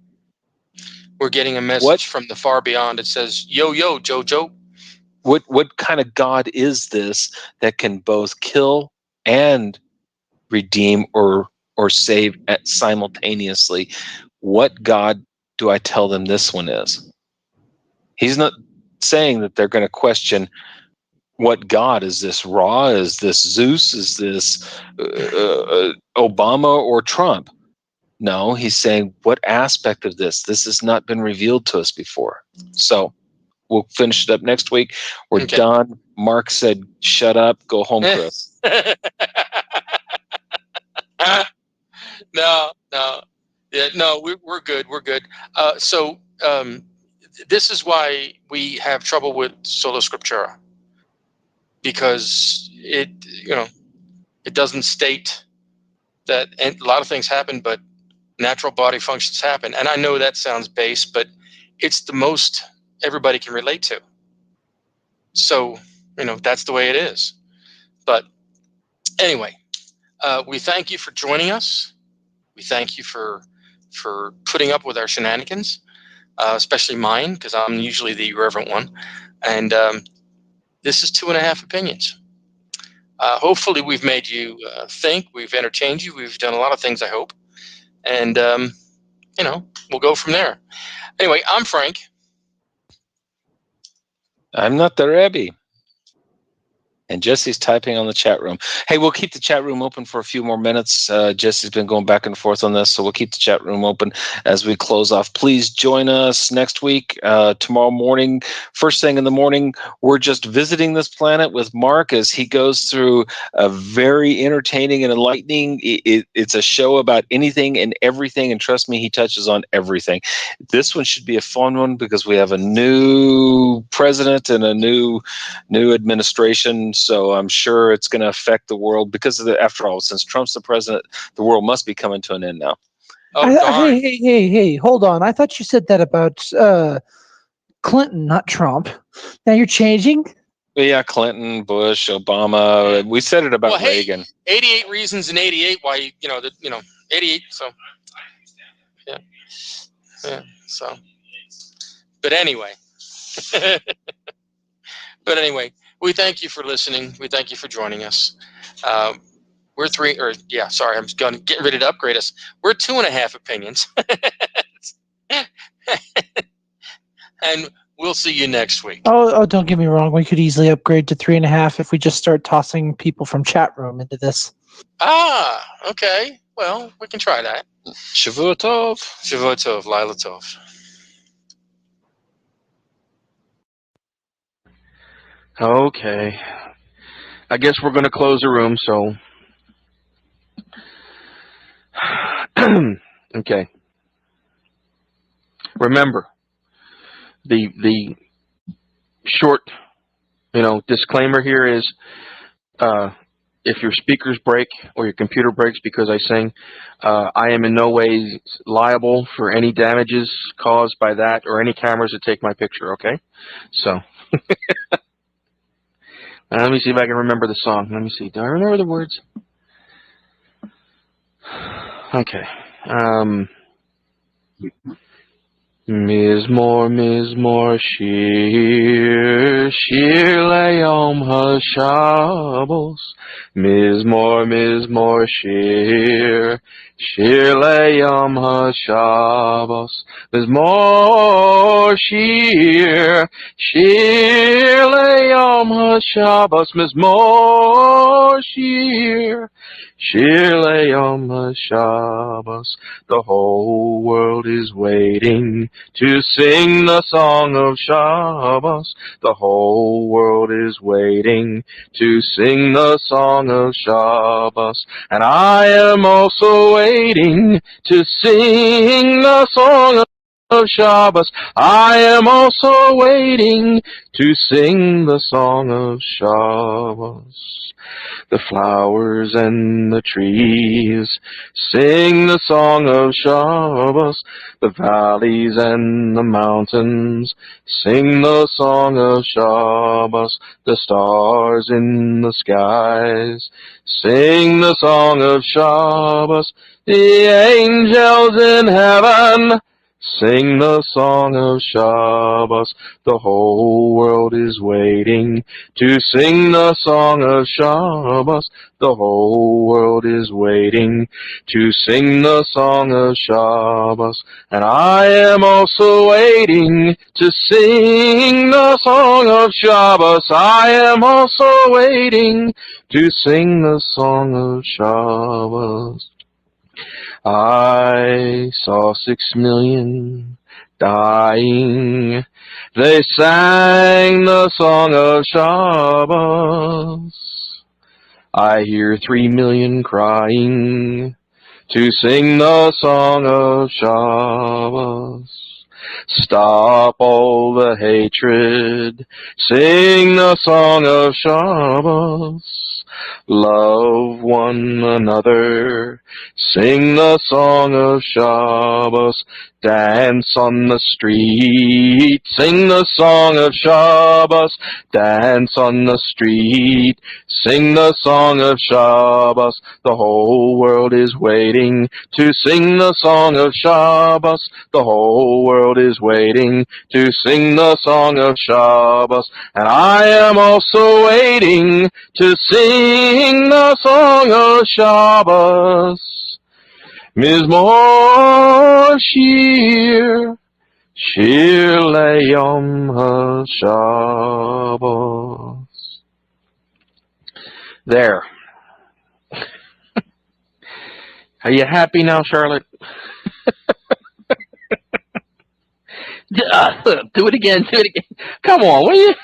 C: We're getting a message from the far beyond. It says, yo, Jojo.
B: What kind of God is this that can both kill and redeem or save simultaneously? What God do I tell them this one is? He's not saying that they're going to question what God is. This Ra? Is this Zeus? Is this Obama or Trump? No, he's saying, what aspect of this? This has not been revealed to us before. So we'll finish it up next week. We're done. Mark said, shut up. Go home, Chris.
C: No. Yeah, no, we're good. We're good. So this is why we have trouble with Sola Scriptura, because it doesn't state that, and a lot of things happen, but natural body functions happen. And I know that sounds base, but it's the most everybody can relate to. So, that's the way it is. But anyway, we thank you for joining us. We thank you for putting up with our shenanigans, especially mine, because I'm usually the irreverent one. And this is 2.5 Opinions. Hopefully we've made you think, we've entertained you, we've done a lot of things, I hope. And, we'll go from there. Anyway, I'm Frank.
B: I'm not the Rebbe. And Jesse's typing on the chat room. Hey, we'll keep the chat room open for a few more minutes. Jesse's been going back and forth on this, so we'll keep the chat room open as we close off. Please join us next week, tomorrow morning, first thing in the morning. We're just visiting this planet with Mark as he goes through a very entertaining and enlightening. It's a show about anything and everything, and trust me, he touches on everything. This one should be a fun one because we have a new president and a new administration. So I'm sure it's going to affect the world because after all, since Trump's the president, the world must be coming to an end now.
C: Oh, darn.
D: Hey, hold on. I thought you said that about Clinton, not Trump. Now you're changing?
B: But yeah, Clinton, Bush, Obama. We said it about
C: Well, hey,
B: Reagan.
C: 88 reasons in 88 why, 88. So, yeah. So, but anyway. We thank you for listening. We thank you for joining us. We're I'm going to get ready to upgrade us. We're 2.5 opinions. And we'll see you next week.
D: Oh, don't get me wrong. We could easily upgrade to 3.5 if we just start tossing people from chat room into this.
C: Ah, okay. Well, we can try that.
B: Shavua Tov.
C: Shavua Tov, Laila Tov.
E: Okay. I guess we're going to close the room, so. Okay. Remember, the short, disclaimer here is, if your speakers break or your computer breaks because I sing, I am in no way liable for any damages caused by that or any cameras that take my picture, okay? So. Let me see if I can remember the song. Let me see. Do I remember the words? Okay. Mizmor shir, shir le'yom ha'shabos. Mizmor shir, shir le'yom ha'shabos. Mizmor shir, shir le'yom ha'shabos. Mizmor shir, shir le'yom ha'shabos. The whole world is waiting to sing the song of Shabbos. The whole world is waiting to sing the song of Shabbos. And I am also waiting to sing the song of Shabbos. I am also waiting to sing the song of Shabbos. The flowers and the trees sing the song of Shabbos. The valleys and the mountains sing the song of Shabbos. The stars in the skies sing the song of Shabbos. The angels in heaven sing the song of Shabbos. The whole world is waiting to sing the song of Shabbos. The whole world is waiting to sing the song of Shabbos. And I am also waiting to sing the song of Shabbos. I am also waiting to sing the song of Shabbos. I saw 6 million dying. They sang the song of Shabbos. I hear 3 million crying to sing the song of Shabbos. Stop all the hatred, sing the song of Shabbos. Love one another, sing the song of Shabbos. Dance on the street, sing the song of Shabbos. Dance on the street, sing the song of Shabbos. The whole world is waiting to sing the song of Shabbos. The whole world is waiting to sing the song of Shabbos. And I am also waiting to sing the song of Shabbos. Mizmor shir, shir le'yom ha'shabos. There. Are you happy now, Charlotte? Do it again. Do it again. Come on, will you?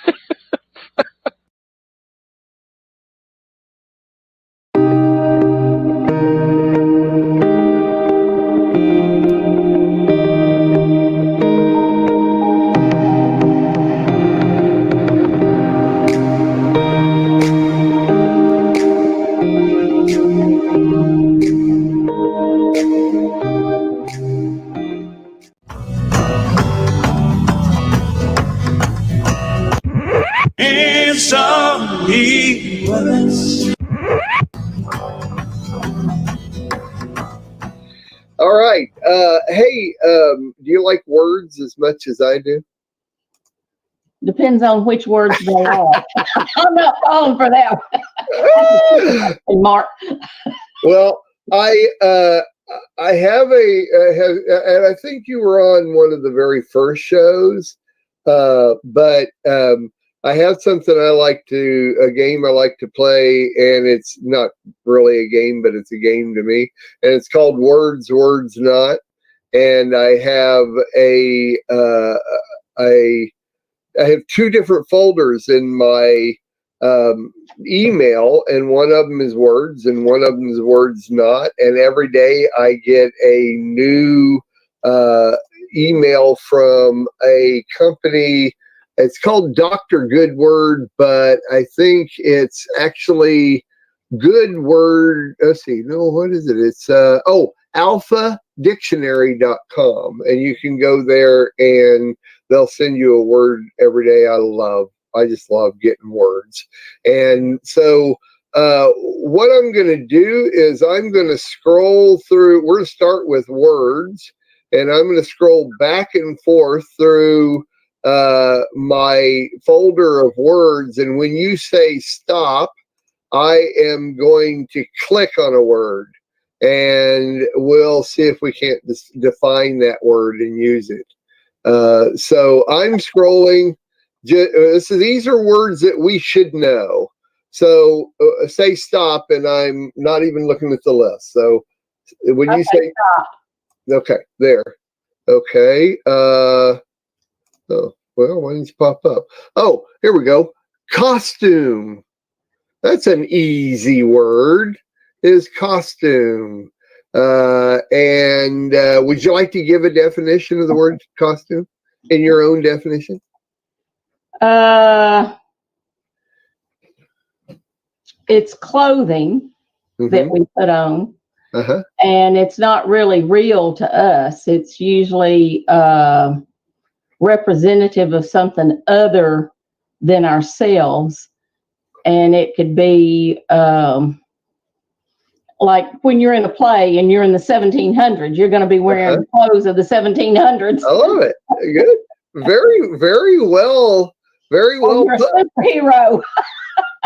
A: And some he was.
F: All right. Hey, do you like words as much as I do?
G: Depends on which words they are. I'm not falling for that one. Mark.
F: Well, I have and I think you were on one of the very first shows, but I have something a game I like to play, and it's not really a game, but it's a game to me, and it's called Words, Words Not, and I have I have two different folders in my email, and one of them is words and one of them is words not, and every day I get a new email from a company. It's called Dr. Good Word, but I think it's actually Good Word. Let's see, no, what is it? It's alphadictionary.com, and you can go there and they'll send you a word every day. I just love getting words. And so what I'm going to do is I'm going to scroll through. We're going to start with words, and I'm going to scroll back and forth through my folder of words. And when you say stop, I am going to click on a word, and we'll see if we can't define that word and use it. So I'm scrolling. These are words that we should know. So say stop, and I'm not even looking at the list. So when you say
G: stop.
F: Okay, there. Okay. Oh, well, why didn't you pop up? Oh, here we go. Costume. That's an easy word. Is costume. And would you like to give a definition of the word costume in your own definition?
G: It's clothing that we put on, and it's not really real to us. It's usually representative of something other than ourselves, and it could be like when you're in a play and you're in the 1700s, you're going to be wearing clothes of the 1700s.
F: I love it. Good. Very, very well. Very well
G: You're
F: put.
G: a superhero.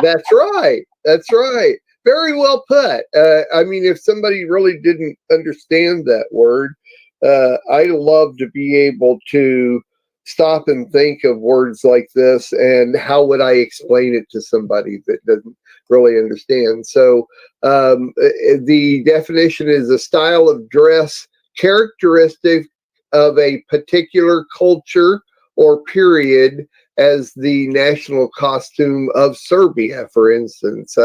F: That's right. That's right. Very well put. I mean, if somebody really didn't understand that word, I love to be able to stop and think of words like this, and how would I explain it to somebody that doesn't really understand. So the definition is a style of dress characteristic of a particular culture or period, as the national costume of Serbia, for instance.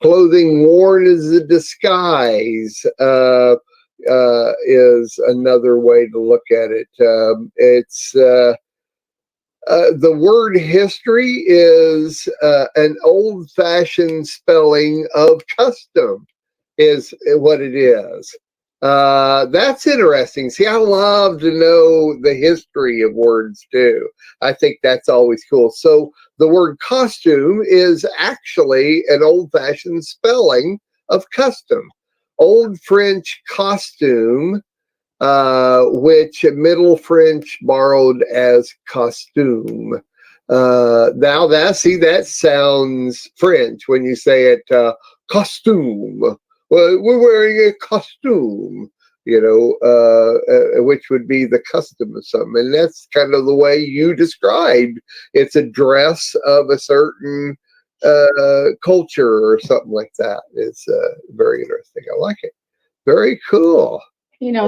F: Clothing worn as a disguise is another way to look at it. It's the word history is an old-fashioned spelling of custom, is what it is. That's interesting. See, I love to know the history of words too. I think that's always cool. So the word costume is actually an old-fashioned spelling of custom. Old French costume, which Middle French borrowed as costume. Now that sounds French when you say it, costume. Well, we're wearing a costume, which would be the custom of something. And that's kind of the way you described. It's a dress of a certain culture or something like that. It's very interesting. I like it. Very cool.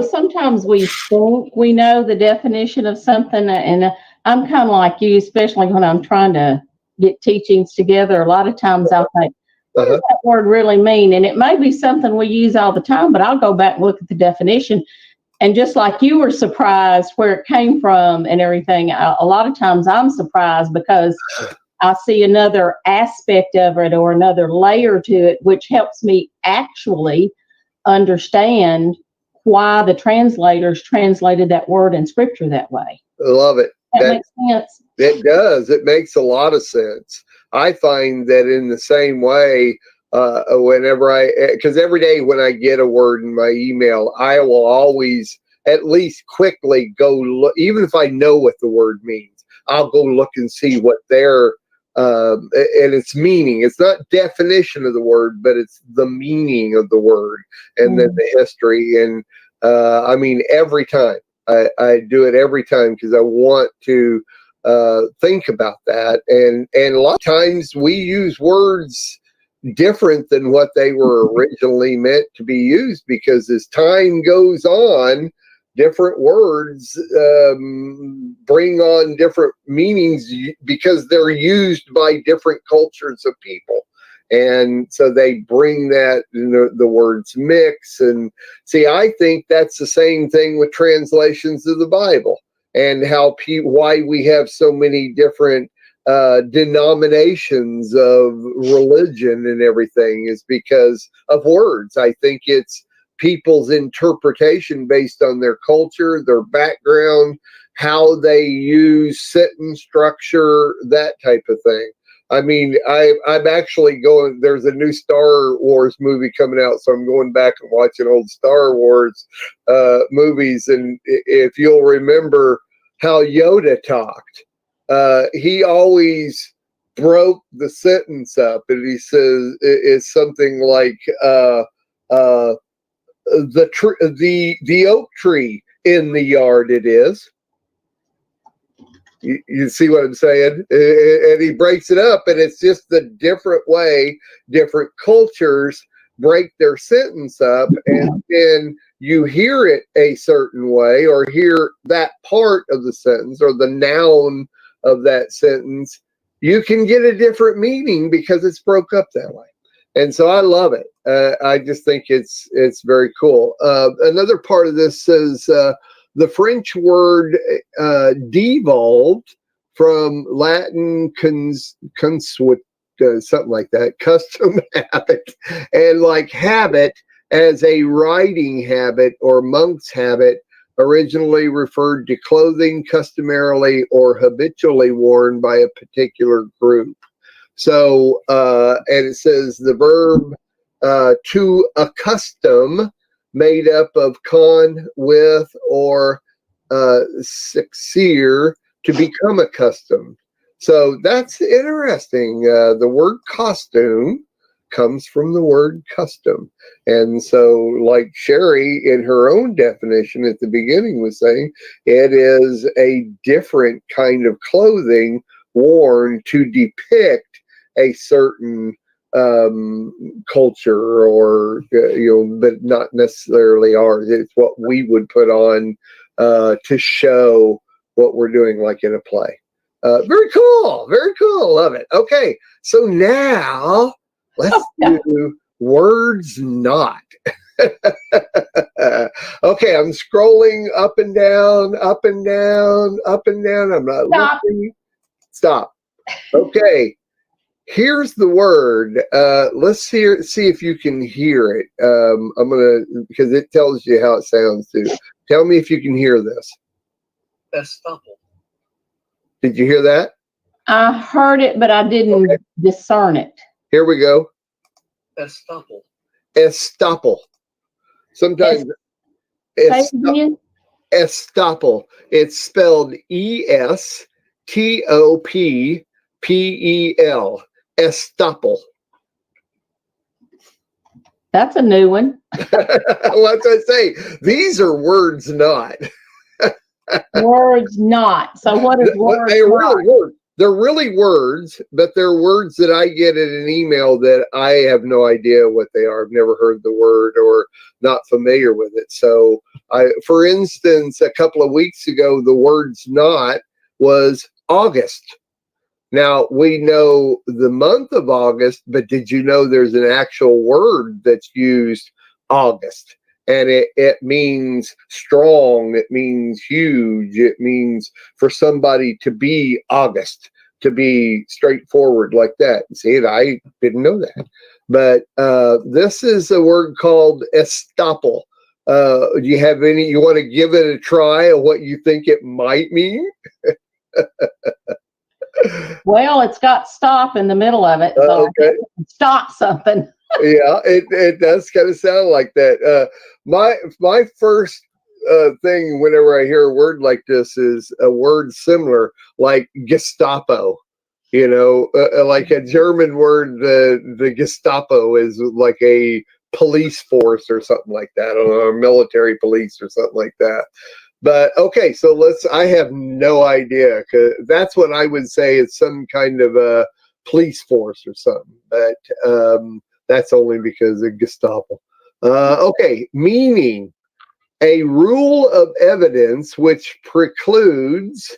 G: Sometimes we think we know the definition of something, and I'm kind of like you, especially when I'm trying to get teachings together. A lot of times I'll think, what does that word really mean? And it may be something we use all the time, but I'll go back and look at the definition. And just like you were surprised where it came from and everything, a lot of times I'm surprised because I see another aspect of it or another layer to it, which helps me actually understand why the translators translated that word in scripture that way.
F: I love it.
G: That makes sense.
F: It does. It makes a lot of sense. I find that in the same way, because every day when I get a word in my email, I will always at least quickly go look, even if I know what the word means, I'll go look and see what their and its meaning. It's not definition of the word, but it's the meaning of the word, and then the history. And I mean, every time I do it every time because I want to think about that. And a lot of times we use words different than what they were originally meant to be used, because as time goes on, different words bring on different meanings because they're used by different cultures of people. And so they bring that, the words mix. And see, I think that's the same thing with translations of the Bible, and how why we have so many different denominations of religion and everything is because of words. I think it's people's interpretation based on their culture, their background, how they use sentence structure, that type of thing. I mean, I'm actually going, there's a new Star Wars movie coming out, so I'm going back and watching old Star Wars movies. And if you'll remember how Yoda talked, he always broke the sentence up, and he says it's something like the oak tree in the yard it is. You see what I'm saying? And he breaks it up, and it's just the different way different cultures break their sentence up, and then you hear it a certain way, or hear that part of the sentence or the noun of that sentence, you can get a different meaning because it's broke up that way. And so I love it. I just think it's very cool. Another part of this says the French word devolved from Latin consuet, something like that, custom habit, and like habit as a writing habit or monk's habit, originally referred to clothing customarily or habitually worn by a particular group. So, and it says the verb to accustom, made up of con, with, or succeer, to become accustomed. So that's interesting. The word costume comes from the word custom. And so, like Sherry in her own definition at the beginning was saying, it is a different kind of clothing worn to depict a certain culture, or but not necessarily ours. It's what we would put on to show what we're doing, like in a play. Very cool. Very cool. Love it. Okay, so now let's do words not. Okay, I'm scrolling up and down, up and down, up and down. I'm not looking. Stop. Okay. Here's the word. Let's see if you can hear it. I'm gonna, because it tells you how it sounds too. Tell me if you can hear this. Estoppel. Did you hear that?
G: I heard it, but I didn't discern it.
F: Here we go. Estoppel. Estoppel. Sometimes estoppel. It's spelled ESTOPPEL. Estoppel.
G: That's a new one.
F: What did I say? These are words not.
G: Words not. So what is words
F: they
G: not?
F: really words. they're really words, but they're words that I get in an email that I have no idea what they are. I've never heard the word or not familiar with it. So for instance, a couple of weeks ago, the words not was August. Now, we know the month of August, but did you know there's an actual word that's used, August? And it means strong, it means huge, it means for somebody to be August, to be straightforward like that. See, I didn't know that. But this is a word called estoppel. Do you have any, you want to give it a try of what you think it might mean?
G: Well, it's got stop in the middle of it. So
F: Okay.
G: Stop something.
F: Yeah, it does kind of sound like that. My first thing whenever I hear a word like this is a word similar, like Gestapo. You know, like a German word, the Gestapo is like a police force or something like that, or military police or something like that. But okay, so I have no idea, because that's what I would say is some kind of a police force or something. But that's only because of Gestapo. Okay, meaning a rule of evidence which precludes,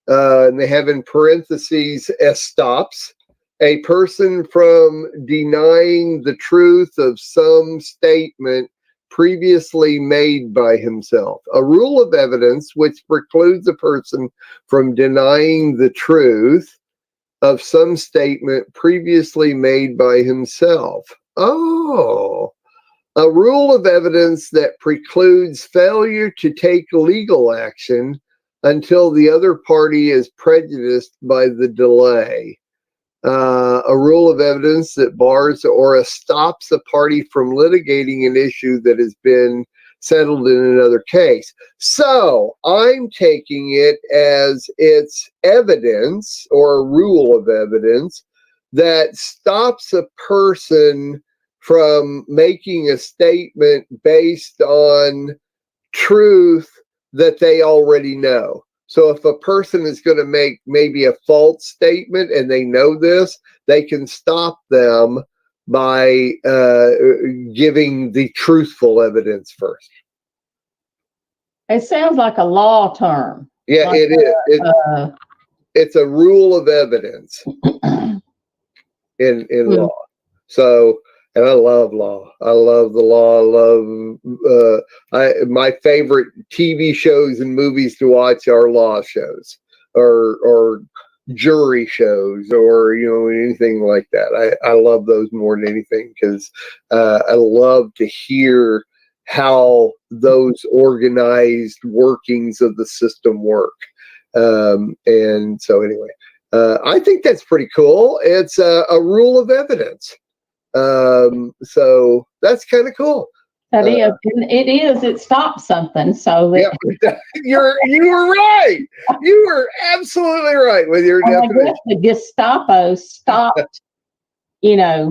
F: and they have in parentheses, estops, a person from denying the truth of some statement previously made by himself. A rule of evidence which precludes a person from denying the truth of some statement previously made by himself. Oh, a rule of evidence that precludes failure to take legal action until the other party is prejudiced by the delay. A rule of evidence that bars or stops a party from litigating an issue that has been settled in another case. So I'm taking it as it's evidence, or a rule of evidence that stops a person from making a statement based on truth that they already know. So if a person is going to make maybe a false statement and they know this, they can stop them by giving the truthful evidence first.
G: It sounds like a law term.
F: Yeah,
G: like
F: it is. It's a rule of evidence in law. So, and I love law. I love the law. I love my favorite TV shows and movies to watch are law shows, or jury shows, or anything like that. I love those more than anything, because I love to hear how those organized workings of the system work. And so anyway, I think that's pretty cool. It's a rule of evidence. So that's kind of cool.
G: That is, it is. It stops something. So that,
F: yeah, you were right. You were absolutely right with your definition.
G: I guess the Gestapo stopped.
F: Yeah,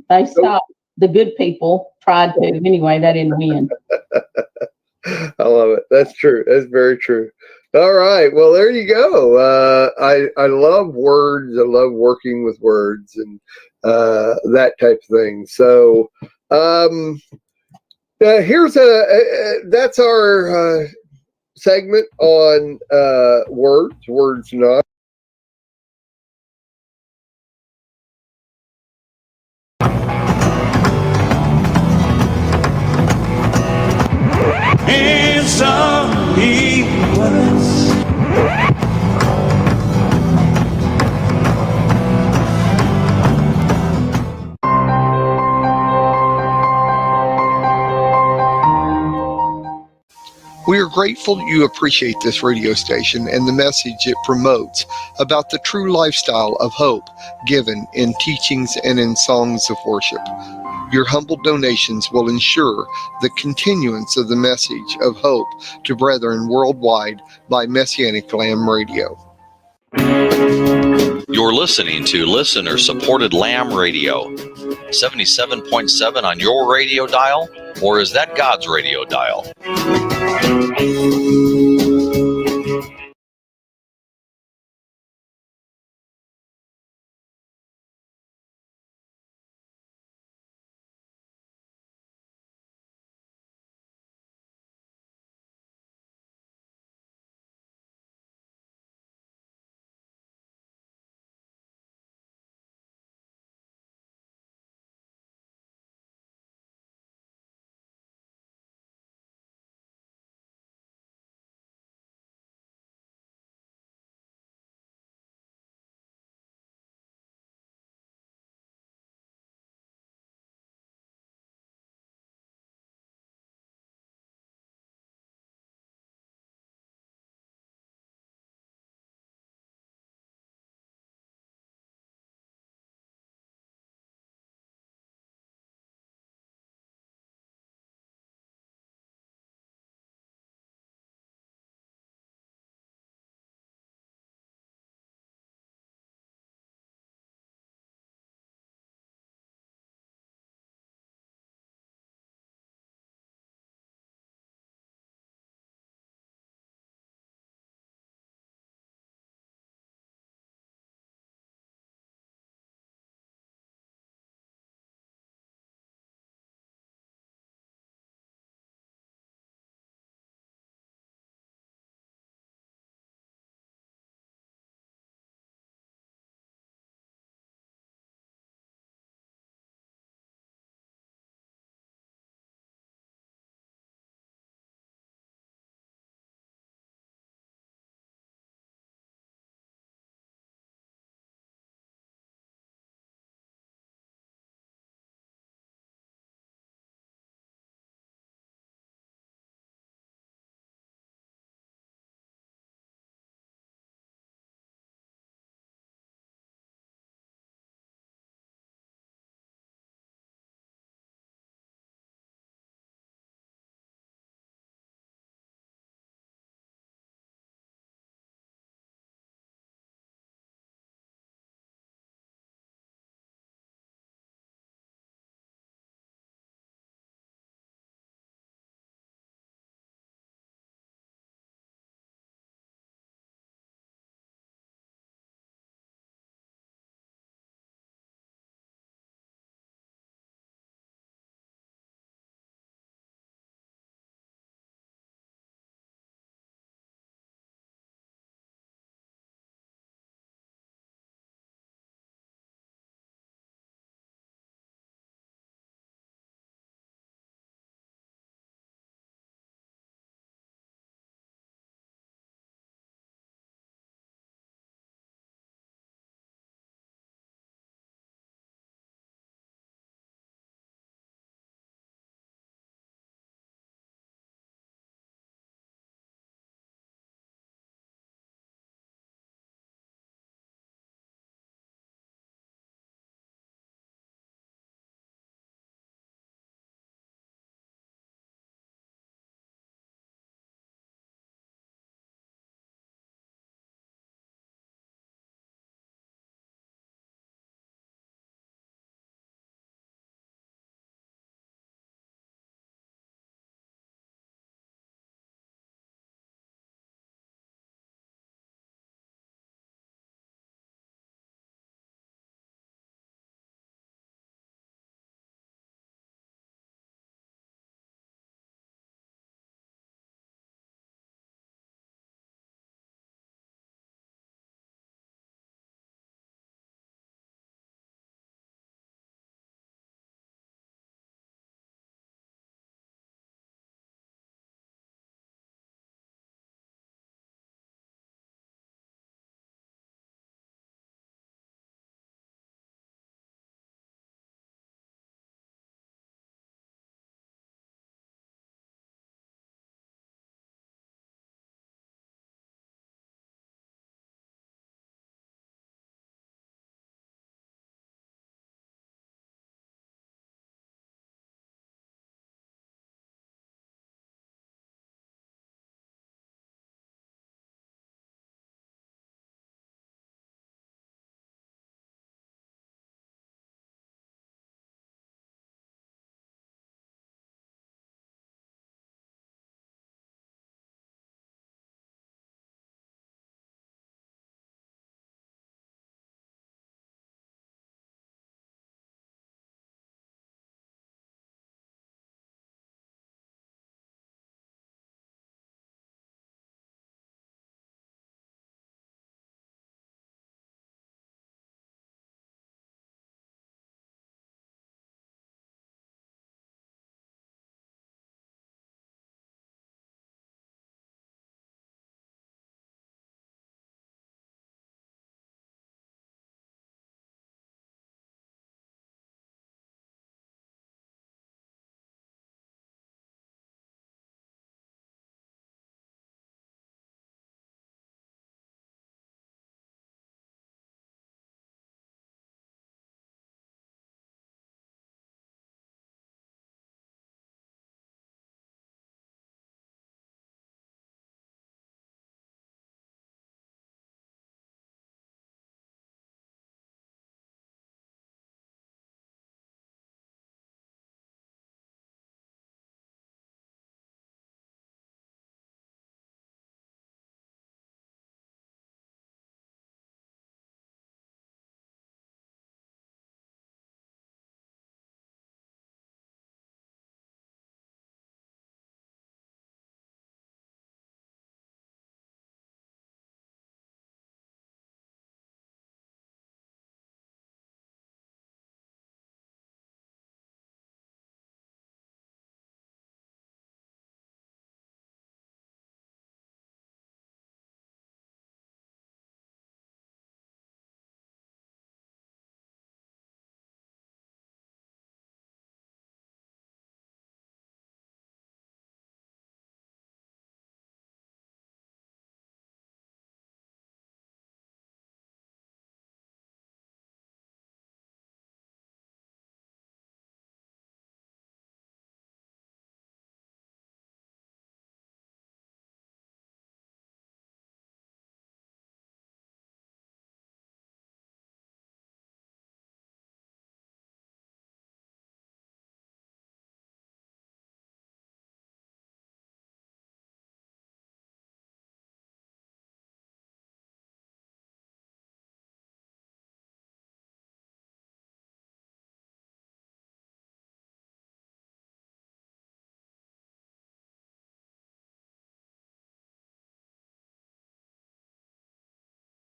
G: they stopped. The good people tried to. Anyway, they didn't win.
F: I love it. That's true. That's very true. All right. Well, there you go. I love words. I love working with words and that type of thing. So here's that's our segment on words not.
A: In some equals.
F: We are grateful you appreciate this radio station and the message it promotes about the true lifestyle of hope given in teachings and in songs of worship. Your humble donations will ensure the continuance of the message of hope to brethren worldwide by Messianic Lamb Radio.
H: You're listening to listener-supported Lamb Radio. 77.7 on your radio dial, or is that God's radio dial?